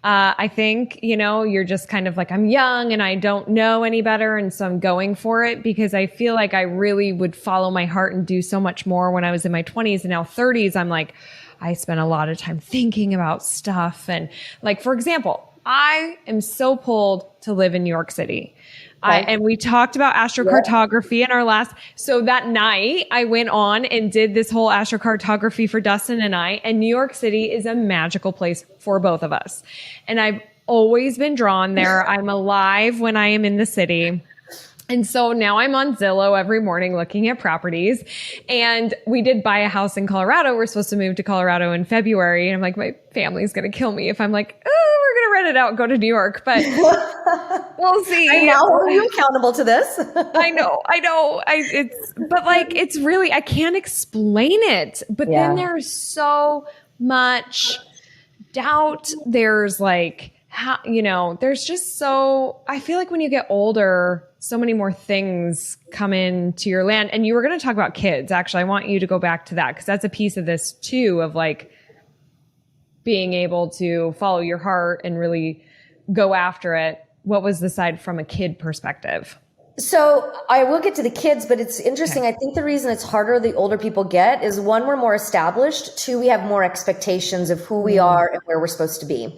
I think, you're just kind of like, I'm young and I don't know any better. And so I'm going for it because I feel like I really would follow my heart and do so much more when I was in my 20s and now 30s. I'm like, I spent a lot of time thinking about stuff. And like, for example, I am so pulled to live in New York City. And we talked about astrocartography in our last. So that night I went on and did this whole astrocartography for Dustin and I. And New York City is a magical place for both of us. And I've always been drawn there. I'm alive when I am in the city. And so now I'm on Zillow every morning looking at properties. And we did buy a house in Colorado. We're supposed to move to Colorado in February. And I'm like, my family's going to kill me if I'm like, oh, we're going to rent it out and go to New York. But we'll see. I now hold you accountable to this. I know. But like, it's really, I can't explain it. But then there's so much doubt. There's like, there's just I feel like when you get older, so many more things come into your land. And you were going to talk about kids. Actually, I want you to go back to that because that's a piece of this too, of like being able to follow your heart and really go after it. What was the side from a kid perspective? So I will get to the kids, but it's interesting. Okay. I think the reason it's harder the older people get is one, we're more established. Two, we have more expectations of who we are and where we're supposed to be.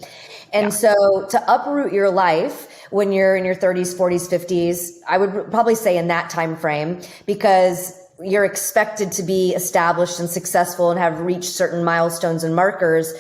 And so to uproot your life when you're in your 30s, 40s, 50s, I would probably say in that time frame, because you're expected to be established and successful and have reached certain milestones and markers.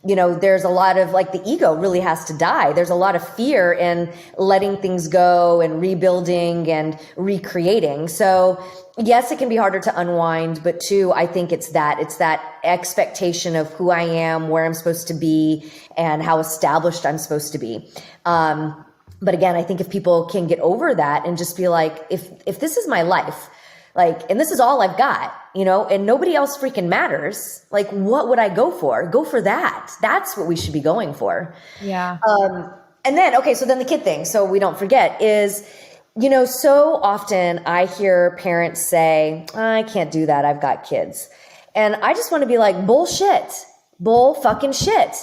There's a lot of like the ego really has to die. There's a lot of fear in letting things go and rebuilding and recreating. So yes, it can be harder to unwind, but two, I think it's that expectation of who I am, where I'm supposed to be, and how established I'm supposed to be. But again, I think if people can get over that and just be like, if this is my life, like, and this is all I've got, and nobody else freaking matters, like, what would I go for? Go for that. That's what we should be going for. Yeah. And then, okay, so then the kid thing, so we don't forget is, so often I hear parents say, I can't do that. I've got kids. And I just want to be like, bull fucking shit.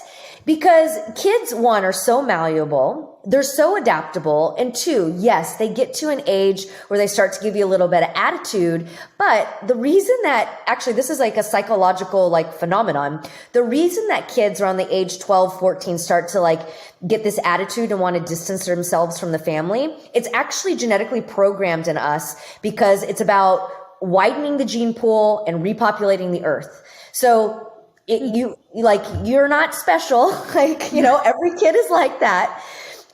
Because kids, one, are so malleable. They're so adaptable. And two, yes, they get to an age where they start to give you a little bit of attitude. But the reason that actually this is like a psychological like phenomenon, the reason that kids around the age 12, 14 start to like get this attitude and want to distance themselves from the family, it's actually genetically programmed in us because it's about widening the gene pool and repopulating the earth. So you're not special. Like, every kid is like that.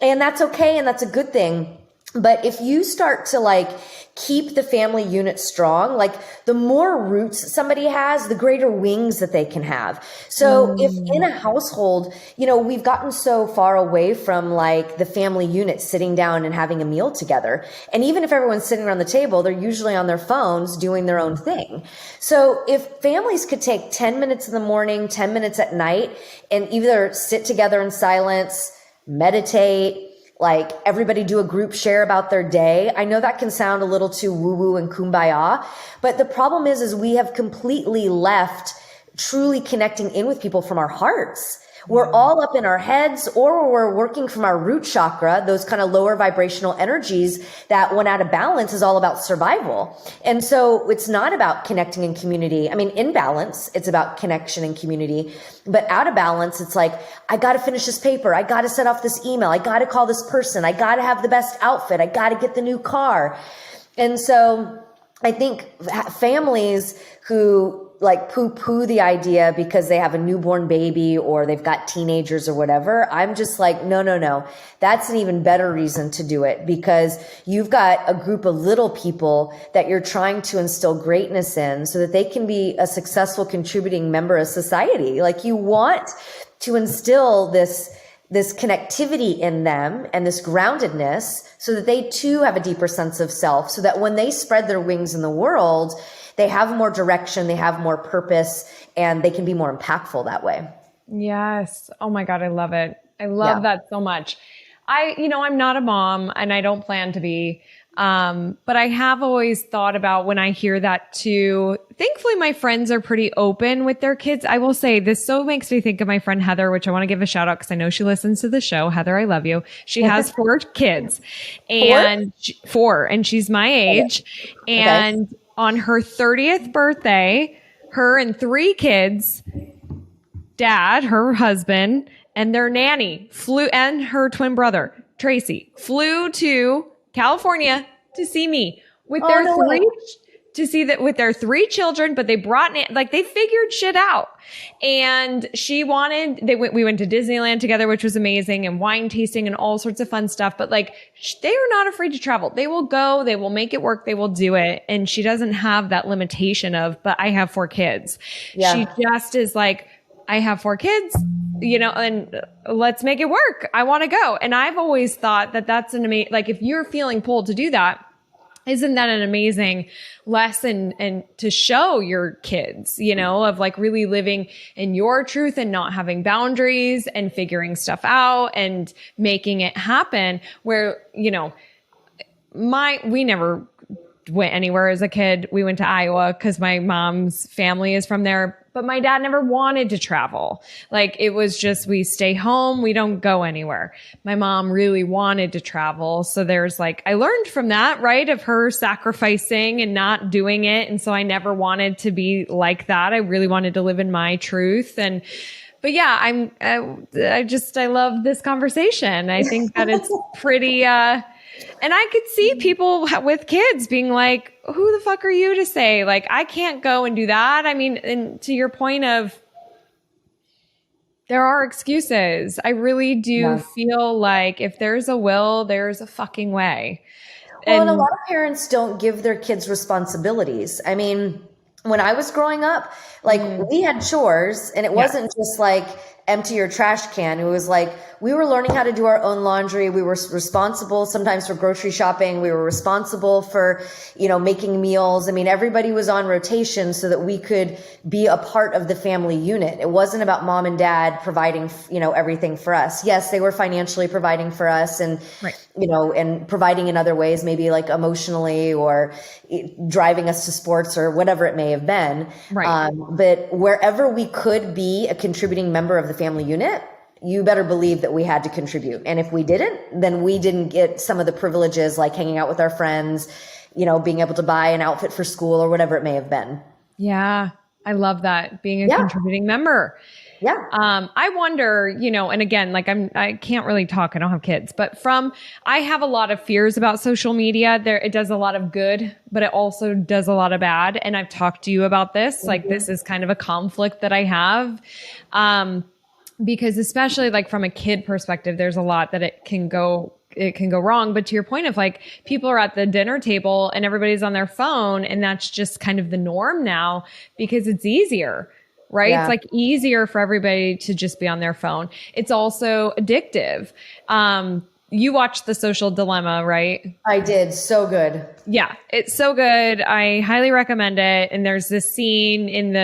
And that's okay. And that's a good thing. But if you start to like keep the family unit strong, like the more roots somebody has, the greater wings that they can have. So if in a household, we've gotten so far away from like the family unit sitting down and having a meal together. And even if everyone's sitting around the table, they're usually on their phones doing their own thing. So if families could take 10 minutes in the morning, 10 minutes at night, and either sit together in silence, meditate, like everybody do a group share about their day. I know that can sound a little too woo-woo and kumbaya, but the problem is we have completely left truly connecting in with people from our hearts. We're all up in our heads, or we're working from our root chakra, those kind of lower vibrational energies that when out of balance is all about survival. And so it's not about connecting in community. I mean, in balance, it's about connection and community, but out of balance, it's like, I got to finish this paper. I got to set off this email. I got to call this person. I got to have the best outfit. I got to get the new car. And so I think families who like poo-poo the idea because they have a newborn baby or they've got teenagers or whatever, I'm just like, no. That's an even better reason to do it, because you've got a group of little people that you're trying to instill greatness in so that they can be a successful contributing member of society. Like, you want to instill this connectivity in them and this groundedness so that they too have a deeper sense of self, so that when they spread their wings in the world, they have more direction, they have more purpose, and they can be more impactful that way. Yes. Oh my God. I love it. I love that so much. I'm not a mom and I don't plan to be. But I have always thought about when I hear that too. Thankfully, my friends are pretty open with their kids. I will say this so makes me think of my friend Heather, which I want to give a shout out because I know she listens to the show. Heather, I love you. She has 4 kids and 4, and she's my age. Okay. And on her 30th birthday, her and 3 kids, dad, her husband, and their nanny and her twin brother, Tracy, flew to California to see me with their with their 3 children, but they brought they figured shit out. And we went to Disneyland together, which was amazing, and wine tasting and all sorts of fun stuff. But they are not afraid to travel. They will go, they will make it work, they will do it. And she doesn't have that limitation of, but I have 4 kids. Yeah. She just is like, I have 4 kids, and let's make it work. I want to go. And I've always thought that that's an amazing, if you're feeling pulled to do that, isn't that an amazing lesson and to show your kids, of really living in your truth and not having boundaries and figuring stuff out and making it happen where, we never went anywhere as a kid. We went to Iowa because my mom's family is from there, but my dad never wanted to travel. It was just, we stay home. We don't go anywhere. My mom really wanted to travel. So there's I learned from that, right? Of her sacrificing and not doing it. And so I never wanted to be like that. I really wanted to live in my truth. But yeah, I love this conversation. I think that it's pretty, and I could see people with kids being like, who the fuck are you to say? I can't go and do that. I mean, and to your point of, there are excuses. I really do feel like if there's a will, there's a fucking way. And a lot of parents don't give their kids responsibilities. I mean, when I was growing up, we had chores, and it wasn't just empty your trash can. It was we were learning how to do our own laundry. We were responsible sometimes for grocery shopping. We were responsible for, making meals. I mean, everybody was on rotation so that we could be a part of the family unit. It wasn't about mom and dad providing, everything for us. Yes, they were financially providing for us and, and providing in other ways, maybe emotionally or driving us to sports or whatever it may have been. Right. But wherever we could be a contributing member of the family unit, you better believe that we had to contribute. And if we didn't, then we didn't get some of the privileges like hanging out with our friends, being able to buy an outfit for school or whatever it may have been. Yeah. I love that, being a contributing member. Yeah. I wonder, and again, I can't really talk. I don't have kids, but I have a lot of fears about social media. It does a lot of good, but it also does a lot of bad. And I've talked to you about this. This is kind of a conflict that I have. Because especially from a kid perspective, there's a lot that it can go wrong. But to your point of people are at the dinner table and everybody's on their phone, and that's just kind of the norm now because it's easier, right? Yeah. It's easier for everybody to just be on their phone. It's also addictive. You watched The Social Dilemma, right? I did. So good. Yeah, it's so good. I highly recommend it. And there's this scene and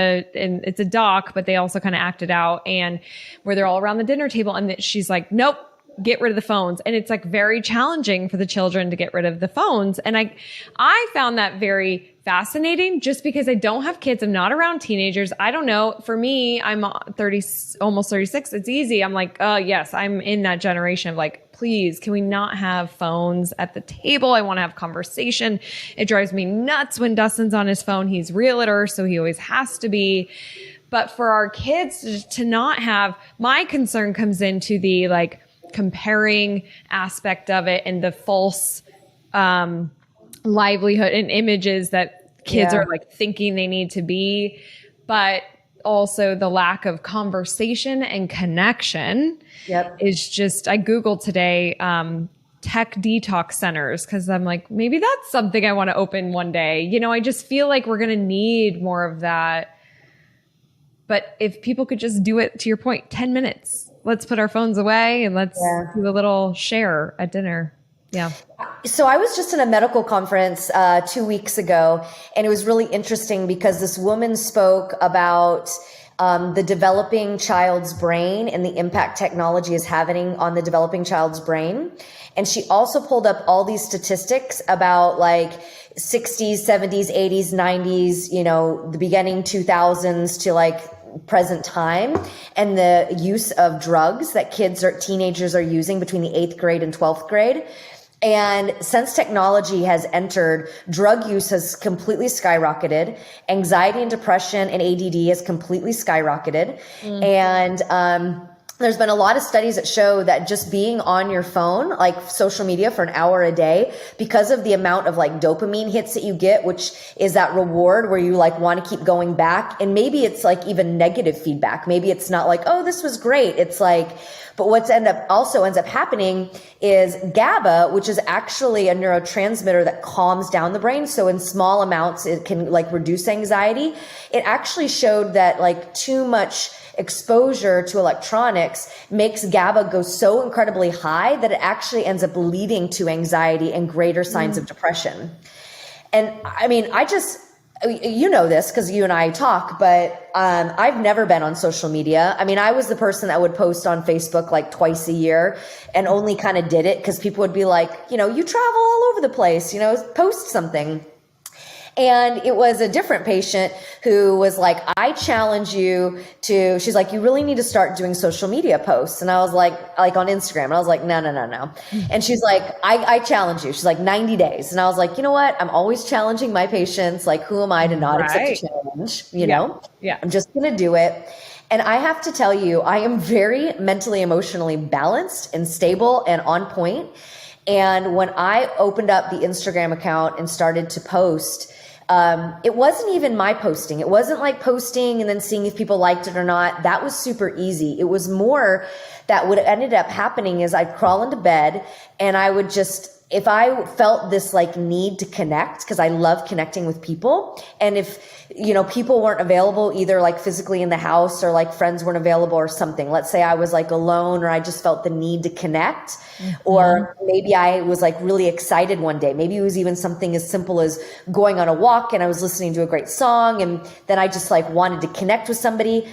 it's a doc, but they also kind of act it out, and where they're all around the dinner table, and she's like, nope, get rid of the phones. And it's very challenging for the children to get rid of the phones. And I found that very fascinating just because I don't have kids. I'm not around teenagers. I don't know. For me, I'm 30, almost 36. It's easy. I'm yes, I'm in that generation of please, can we not have phones at the table? I want to have conversation. It drives me nuts when Dustin's on his phone. He's realtor, so he always has to be. But for our kids to not have, my concern comes into the comparing aspect of it and the false livelihood and images that kids are thinking they need to be, but also the lack of conversation and connection is just, I Googled today, tech detox centers, because I'm maybe that's something I want to open one day. I just feel we're going to need more of that. But if people could just do it, to your point, 10 minutes, let's put our phones away and let's do a little share at dinner. Yeah. So I was just in a medical conference 2 weeks ago, and it was really interesting because this woman spoke about the developing child's brain and the impact technology is having on the developing child's brain. And she also pulled up all these statistics about like 60s, 70s, 80s, 90s, you know, the beginning 2000s to like present time, and the use of drugs that teenagers are using between the 8th grade and 12th grade. And since technology has entered, drug use has completely skyrocketed. Anxiety and depression and ADD has completely skyrocketed. And there's been a lot of studies that show that just being on your phone, like social media, for an hour a day, because of the amount of like dopamine hits that you get, which is that reward where you like want to keep going back. And maybe it's like even negative feedback. Maybe it's not like, oh, this was great. It's like, but what's ends up happening is GABA, which is actually a neurotransmitter that calms down the brain. So in small amounts, it can like reduce anxiety. It actually showed that like too much exposure to electronics makes GABA go so incredibly high that it actually ends up leading to anxiety and greater signs of depression. And I mean, you know this because you and I talk, but I've never been on social media. I mean, I was the person that would post on Facebook like twice a year and only kind of did it because people would be like, you know, you travel all over the place, you know, post something. And it was a different patient who was like, I challenge you to, she's like, you really need to start doing social media posts. And I was like on Instagram. And I was like, no. And she's like, I challenge you. She's like 90 days. And I was like, you know what? I'm always challenging my patients. Like, who am I to not accept a challenge? You know? Yeah. I'm just going to do it. And I have to tell you, I am very mentally, emotionally balanced and stable and on point. And when I opened up the Instagram account and started to post, it wasn't even my posting. It wasn't like posting and then seeing if people liked it or not. That was super easy. It was more that what ended up happening is I'd crawl into bed and I would just, if I felt this like need to connect, because I love connecting with people. And if, you know, people weren't available either like physically in the house or like friends weren't available or something. Let's say I was like alone or I just felt the need to connect, or maybe I was like really excited one day. Maybe it was even something as simple as going on a walk and I was listening to a great song and then I just like wanted to connect with somebody.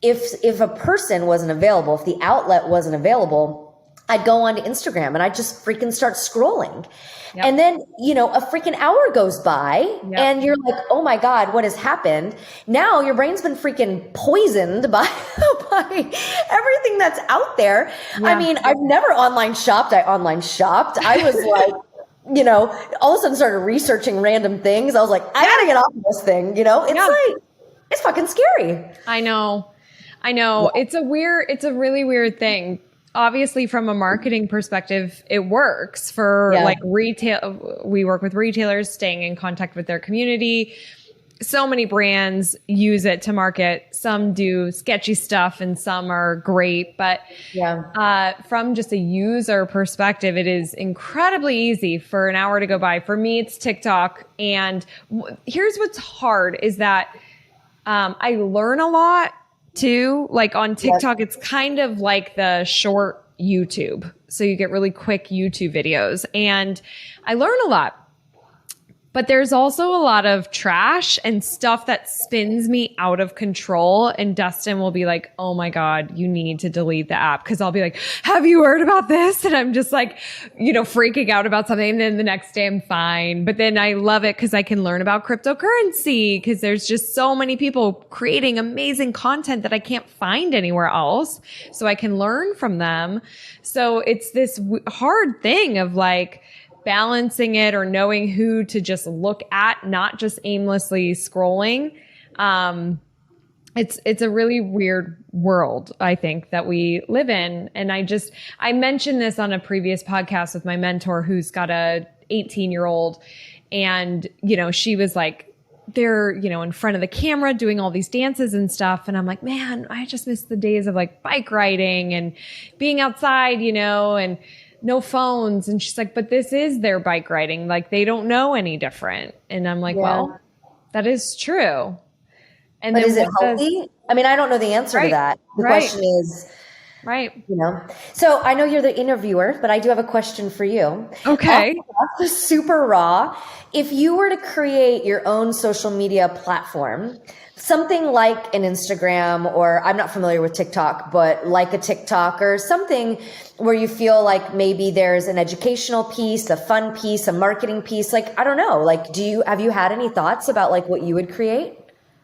If a person wasn't available, if the outlet wasn't available, I'd go onto Instagram and I'd just freaking start scrolling. Yep. And then, you know, a freaking hour goes by and you're like, oh my God, what has happened? Now your brain's been freaking poisoned by everything that's out there. Yeah. I mean, I've never online shopped. I online shopped. I was like, you know, all of a sudden started researching random things. I was like, I gotta get off of this thing. You know, it's like, it's fucking scary. I know. Yeah. It's a really weird thing. Obviously, from a marketing perspective, it works for like retail. We work with retailers, staying in contact with their community. So many brands use it to market. Some do sketchy stuff and some are great. But from just a user perspective, it is incredibly easy for an hour to go by. For me, it's TikTok. And here's what's hard is that I learn a lot too. Like on TikTok, it's kind of like the short YouTube. So you get really quick YouTube videos and I learn a lot. But there's also a lot of trash and stuff that spins me out of control. And Dustin will be like, oh my God, you need to delete the app. Cause I'll be like, have you heard about this? And I'm just like, you know, freaking out about something. And then the next day I'm fine. But then I love it because I can learn about cryptocurrency because there's just so many people creating amazing content that I can't find anywhere else. So I can learn from them. So it's this hard thing of like, balancing it or knowing who to just look at, not just aimlessly scrolling. It's a really weird world, I think, that we live in. And I mentioned this on a previous podcast with my mentor who's got a 18-year-old and, you know, she was like, they're, you know, in front of the camera doing all these dances and stuff. And I'm like, man, I just miss the days of like bike riding and being outside, you know, and no phones. And she's like, but this is their bike riding. Like they don't know any different. And I'm like, well, that is true. And but then is it healthy? I mean, I don't know the answer to that. The question is, Right. You know, so I know you're the interviewer, but I do have a question for you. Off Okay. the cuff, super raw. If you were to create your own social media platform, something like an Instagram, or I'm not familiar with TikTok, but like a TikTok or something where you feel like maybe there's an educational piece, a fun piece, a marketing piece, like, I don't know, like, have you had any thoughts about like what you would create?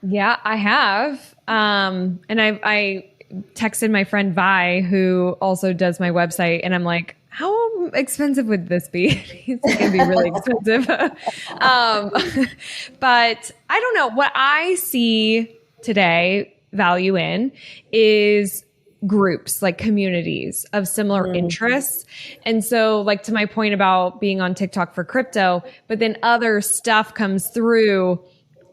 Yeah, I have. And I texted my friend Vi, who also does my website, and I'm like, how expensive would this be? He's like, it'd be really expensive. But I don't know. What I see today value in is groups, like communities of similar interests. And so, like, to my point about being on TikTok for crypto, but then other stuff comes through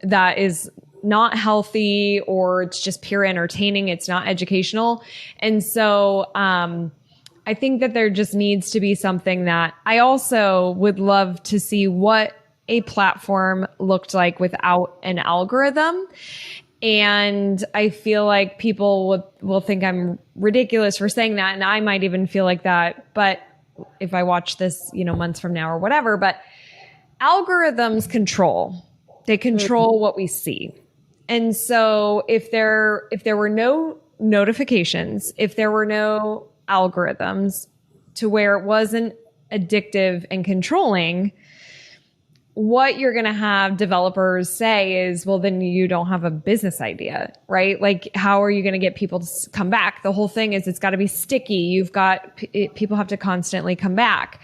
that is not healthy, or it's just pure entertaining. It's not educational. And so, I think that there just needs to be something that I also would love to see what a platform looked like without an algorithm. And I feel like people will think I'm ridiculous for saying that. And I might even feel like that. But if I watch this, months from now or whatever, but algorithms they control what we see. And so if there were no notifications, if there were no algorithms to where it wasn't addictive and controlling, what you're going to have developers say is, well, then you don't have a business idea, right? Like, how are you going to get people to come back? The whole thing is it's got to be sticky. People have to constantly come back.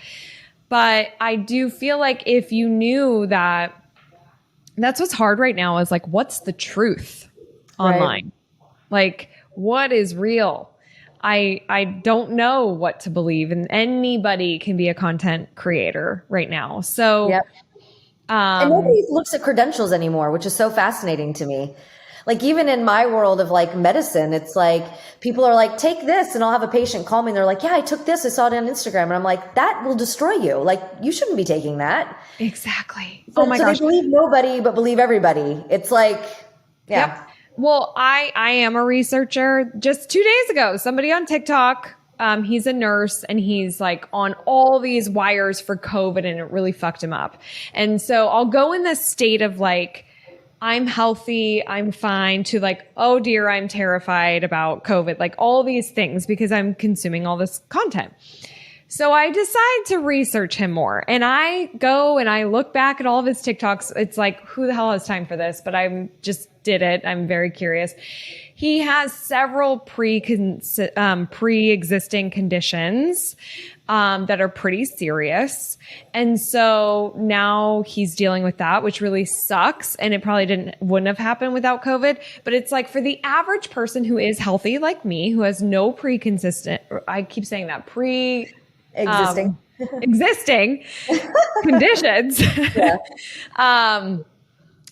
But I do feel like if you knew that, that's what's hard right now is like, what's the truth online? Right. Like, what is real? I don't know what to believe, and anybody can be a content creator right now. So, yep. And nobody looks at credentials anymore, which is so fascinating to me. Like, even in my world of like medicine, it's like people are like, take this, and I'll have a patient call me and they're like, yeah, I took this. I saw it on Instagram. And I'm like, that will destroy you. Like, you shouldn't be taking that. Exactly. So, oh my gosh. They believe nobody, but believe everybody. It's like, yeah. Yep. Well, I am a researcher. Just 2 days ago, somebody on TikTok, he's a nurse, and he's like on all these wires for COVID, and it really fucked him up. And so I'll go in this state of like, I'm healthy, I'm fine, to like, oh dear, I'm terrified about COVID, like all these things because I'm consuming all this content. So I decide to research him more, and I go and I look back at all of his TikToks. It's like, who the hell has time for this? But I just did it. I'm very curious. He has several pre-existing conditions that are pretty serious. And so now he's dealing with that, which really sucks. And it probably wouldn't have happened without COVID. But it's like, for the average person who is healthy like me, who has no I keep saying that, existing conditions. Yeah.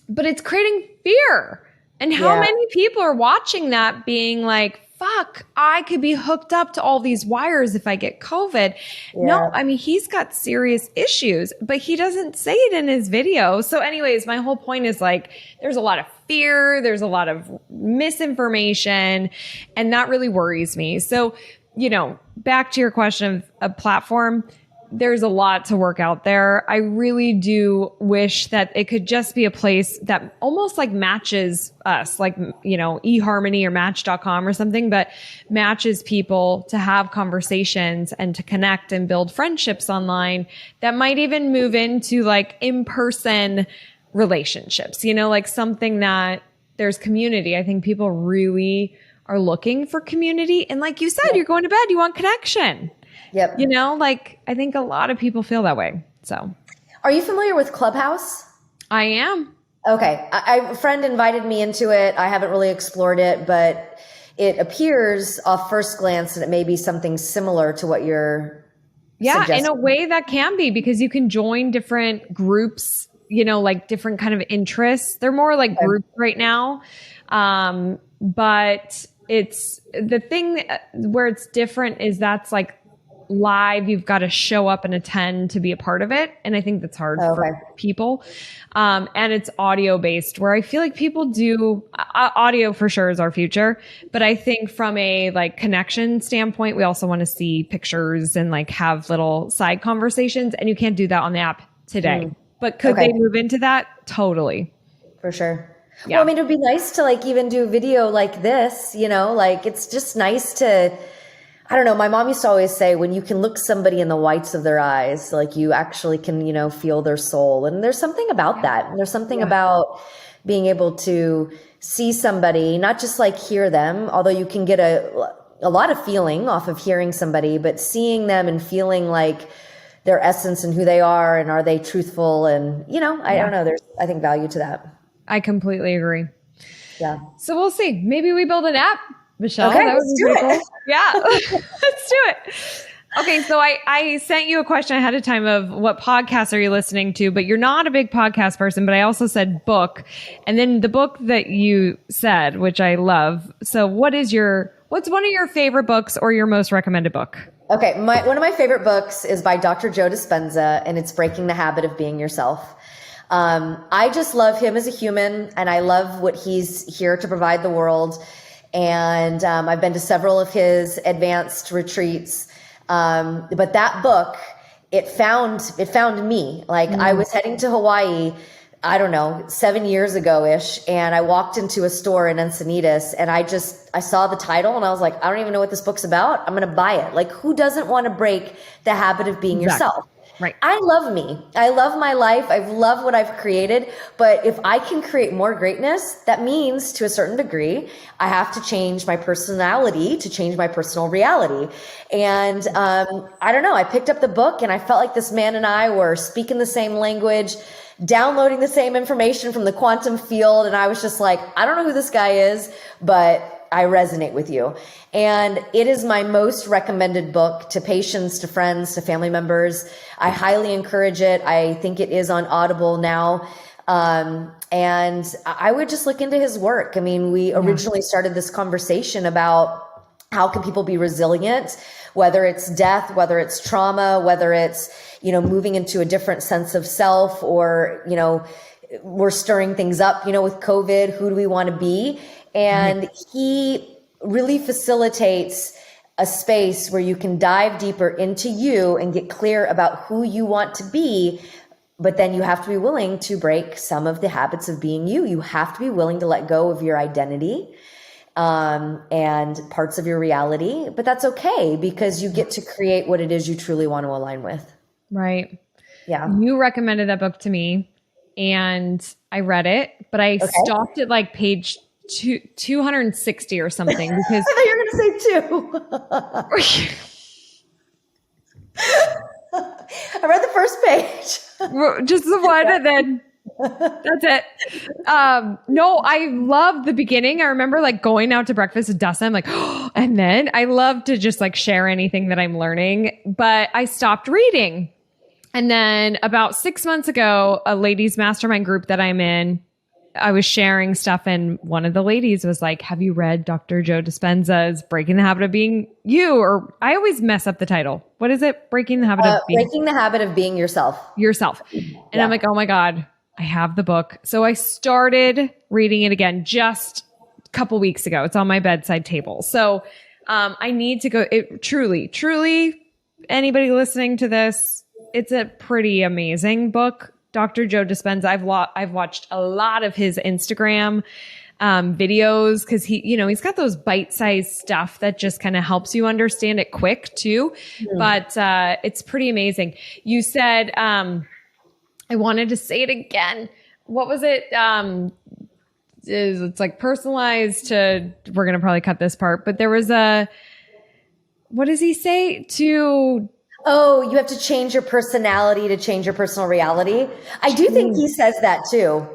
But it's creating fear. And how many people are watching that being like, fuck, I could be hooked up to all these wires if I get COVID. Yeah. No, I mean, he's got serious issues, but he doesn't say it in his video. So anyways, my whole point is like, there's a lot of fear, there's a lot of misinformation, and that really worries me. So, back to your question of a platform, there's a lot to work out there. I really do wish that it could just be a place that almost like matches us, like, eHarmony or Match.com or something, but matches people to have conversations and to connect and build friendships online that might even move into like in-person relationships, like something that there's community. I think people really are looking for community. And like you said, you're going to bed, you want connection. Yep. I think a lot of people feel that way. So, are you familiar with Clubhouse? I am. Okay. A friend invited me into it. I haven't really explored it, but it appears off first glance that it may be something similar to what you're suggesting. In a way that can be, because you can join different groups, like different kind of interests. They're more like groups right now. But it's the thing where it's different is that's like live. You've got to show up and attend to be a part of it. And I think that's hard for people. And it's audio based, where I feel like people do audio for sure is our future. But I think from a like connection standpoint, we also want to see pictures and like have little side conversations. And you can't do that on the app today. But could they move into that? Totally. For sure. Yeah. Well, I mean, it'd be nice to like even do video like this, you know, like it's just nice to, I don't know. My mom used to always say, when you can look somebody in the whites of their eyes, like you actually can, you know, feel their soul. And there's something about that. And there's something about being able to see somebody, not just like hear them, although you can get a lot of feeling off of hearing somebody, but seeing them and feeling like their essence and who they are and are they truthful? And, you know, I don't know. There's, I think, value to that. I completely agree. Yeah. So we'll see. Maybe we build an app, Michelle. Okay, that would let's be do pretty it. cool. Yeah, let's do it. Okay, so I sent you a question ahead of time of what podcasts are you listening to, but you're not a big podcast person, but I also said book. And then the book that you said, which I love. So what's one of your favorite books or your most recommended book? Okay, one of my favorite books is by Dr. Joe Dispenza, and it's Breaking the Habit of Being Yourself. I just love him as a human, and I love what he's here to provide the world. And I've been to several of his advanced retreats. But that book, it found me. Like I was heading to Hawaii, I don't know, 7 years ago-ish. And I walked into a store in Encinitas and I saw the title and I was like, I don't even know what this book's about. I'm going to buy it. Like, who doesn't want to break the habit of being yourself? Right. I love me. I love my life. I love what I've created. But if I can create more greatness, that means to a certain degree, I have to change my personality to change my personal reality. And I don't know. I picked up the book and I felt like this man and I were speaking the same language, downloading the same information from the quantum field. And I was just like, I don't know who this guy is, but I resonate with you. And it is my most recommended book to patients, to friends, to family members. I highly encourage it. I think it is on Audible now. And I would just look into his work. I mean, we originally started this conversation about how can people be resilient, whether it's death, whether it's trauma, whether it's, you know, moving into a different sense of self, or, you know, we're stirring things up, you know, with COVID, who do we want to be? And he really facilitates a space where you can dive deeper into you and get clear about who you want to be. But then you have to be willing to break some of the habits of being you. You have to be willing to let go of your identity and parts of your reality. But that's okay, because you get to create what it is you truly want to align with. Right. Yeah. You recommended that book to me and I read it, but I stopped at like page 260 or something because I thought you were going to say 2. I read the first page. Just the one, and then that's it. No, I love the beginning. I remember like going out to breakfast with Dustin. I'm like, oh, and then I love to just like share anything that I'm learning, but I stopped reading. And then about 6 months ago, a ladies mastermind group that I'm in, I was sharing stuff and one of the ladies was like, have you read Dr. Joe Dispenza's Breaking the Habit of Being You? Or I always mess up the title. What is it? Breaking the Habit of Being Yourself. And I'm like, oh my God, I have the book. So I started reading it again just a couple weeks ago. It's on my bedside table. So I need to go. It truly, anybody listening to this, it's a pretty amazing book. Dr. Joe Dispenza, I've watched a lot of his Instagram videos because he's got those bite-sized stuff that just kind of helps you understand it quick too. But it's pretty amazing. You said, I wanted to say it again. What was it? It's like personalized to, we're going to probably cut this part, but there was what does he say to... Oh, you have to change your personality to change your personal reality. I do think he says that too.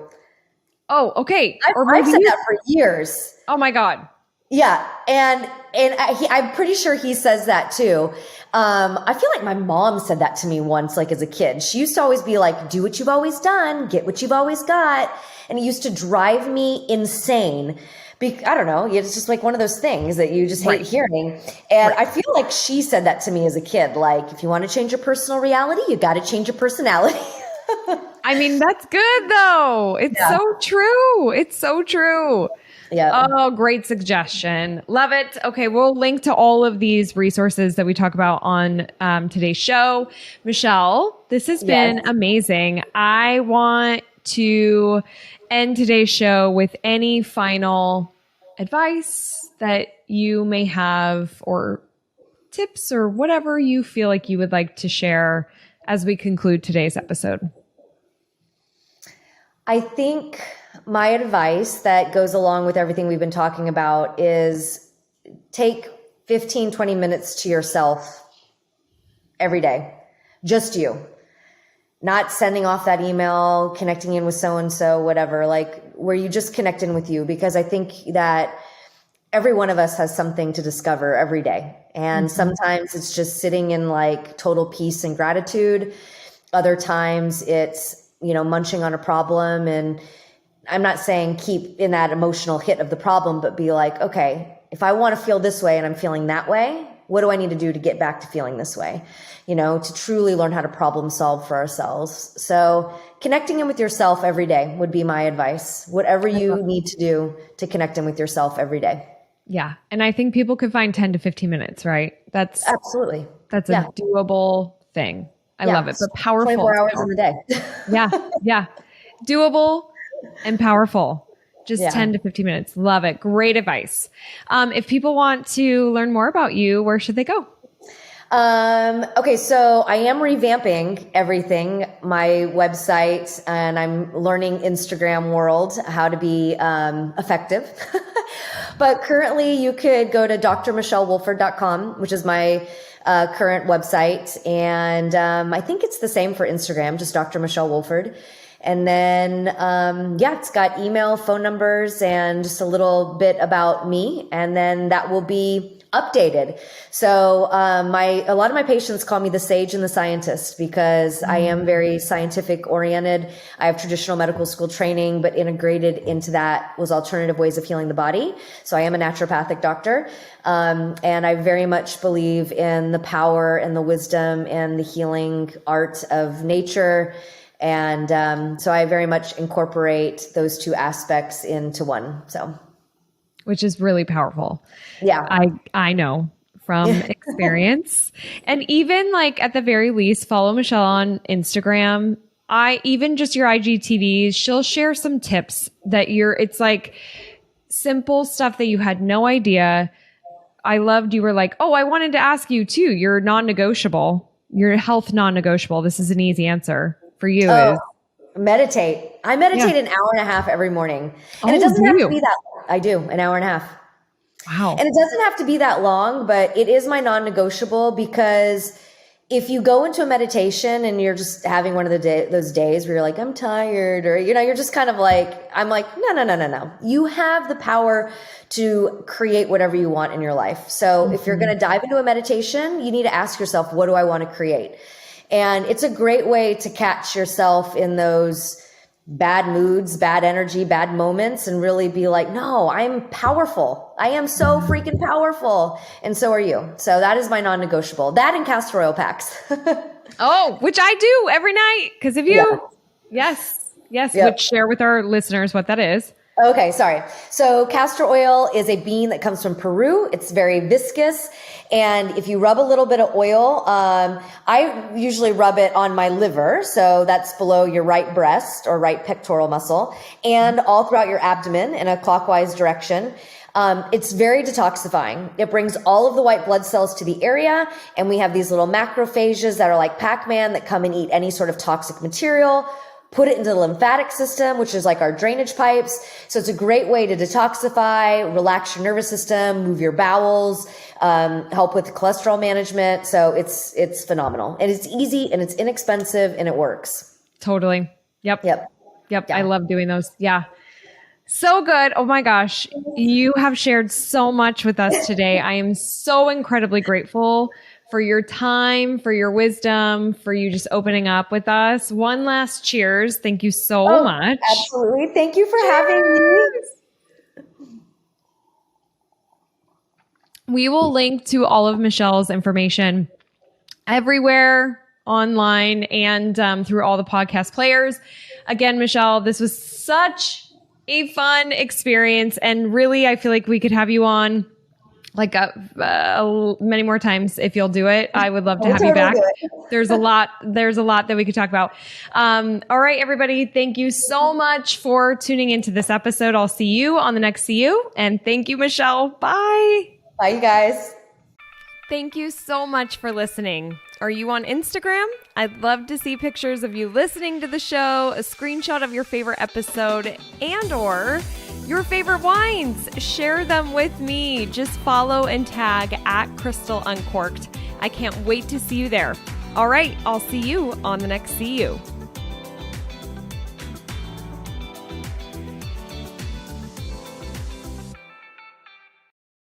Oh, okay. I've said that for years. Oh my God. Yeah. And I'm pretty sure he says that too. I feel like my mom said that to me once, like as a kid. She used to always be like, do what you've always done, get what you've always got. And it used to drive me insane I don't know. It's just like one of those things that you just hate hearing. And I feel like she said that to me as a kid. Like, if you want to change your personal reality, you got to change your personality. I mean, that's good though. It's so true. It's so true. Yeah. Oh, great suggestion. Love it. Okay. We'll link to all of these resources that we talk about on today's show. Michelle, this has been amazing. I want to end today's show with any final advice that you may have, or tips, or whatever you feel like you would like to share as we conclude today's episode. I think my advice that goes along with everything we've been talking about is take 15, 20 minutes to yourself every day. Just you. Not sending off that email, connecting in with so-and-so, whatever, like where you just connect in with you. Because I think that every one of us has something to discover every day. And sometimes it's just sitting in like total peace and gratitude. Other times it's, munching on a problem. And I'm not saying keep in that emotional hit of the problem, but be like, okay, if I want to feel this way and I'm feeling that way, what do I need to do to get back to feeling this way? To truly learn how to problem solve for ourselves. So connecting in with yourself every day would be my advice. Whatever you need to do to connect in with yourself every day. Yeah. And I think people could find 10 to 15 minutes, right? That's a doable thing. I love it, but powerful. 24 hours in the day. Yeah. Doable and powerful. Just 10 to 15 minutes. Love it. Great advice. If people want to learn more about you, where should they go? Okay, so I am revamping everything, my website, and I'm learning Instagram world, how to be effective. But currently you could go to drmichellewolford.com, which is my current website. And I think it's the same for Instagram, just Dr. Michelle Wolford. And then, it's got email, phone numbers, and just a little bit about me. And then that will be updated. So, a lot of my patients call me the sage and the scientist because I am very scientific oriented. I have traditional medical school training, but integrated into that was alternative ways of healing the body. So I am a naturopathic doctor. And I very much believe in the power and the wisdom and the healing art of nature. And so I very much incorporate those two aspects into one. So, which is really powerful. Yeah, I know from experience. And even like at the very least, follow Michelle on Instagram. Even just your IGTVs, she'll share some tips that it's like simple stuff that you had no idea. I loved you were like, oh, I wanted to ask you too. You're non-negotiable. Your health non-negotiable. This is an easy answer for you. Meditate. I meditate an hour and a half every morning. And it doesn't have to be that long. I do, an hour and a half. Wow. And it doesn't have to be that long, but it is my non-negotiable because if you go into a meditation and you're just having one of those days where you're like, I'm tired, or, you're just kind of like, I'm like, no. You have the power to create whatever you want in your life. So if you're going to dive into a meditation, you need to ask yourself, what do I want to create? And it's a great way to catch yourself in those bad moods, bad energy, bad moments, and really be like, no, I'm powerful. I am so freaking powerful. And so are you. So that is my non-negotiable. That and castor oil packs. Which I do every night. Because of you. Yes. Would share with our listeners what that is. Okay, sorry. So castor oil is a bean that comes from Peru. It's very viscous. And if you rub a little bit of oil, I usually rub it on my liver. So that's below your right breast or right pectoral muscle, and all throughout your abdomen in a clockwise direction. It's very detoxifying. It brings all of the white blood cells to the area. And we have these little macrophages that are like Pac-Man that come and eat any sort of toxic material, put it into the lymphatic system, which is like our drainage pipes. So it's a great way to detoxify, relax your nervous system, move your bowels, help with cholesterol management. So it's phenomenal, and it's easy and it's inexpensive and it works. Totally. Yep. Yeah. I love doing those. Yeah. So good. Oh my gosh. You have shared so much with us today. I am so incredibly grateful for your time, for your wisdom, for you just opening up with us. One last cheers. Thank you so much. Absolutely. Thank you for having me. We will link to all of Michelle's information everywhere online and through all the podcast players. Again, Michelle, this was such a fun experience. And really, I feel like we could have you on like many more times if you'll do it. I would love to have you back. There's a lot that we could talk about. All right, everybody. Thank you so much for tuning into this episode. I'll see you on the next See You. And thank you, Michelle. Bye. Bye, you guys. Thank you so much for listening. Are you on Instagram? I'd love to see pictures of you listening to the show, a screenshot of your favorite episode, and or your favorite wines. Share them with me. Just follow and tag @Crystal Uncorked. I can't wait to see you there. All right, I'll see you on the next See You.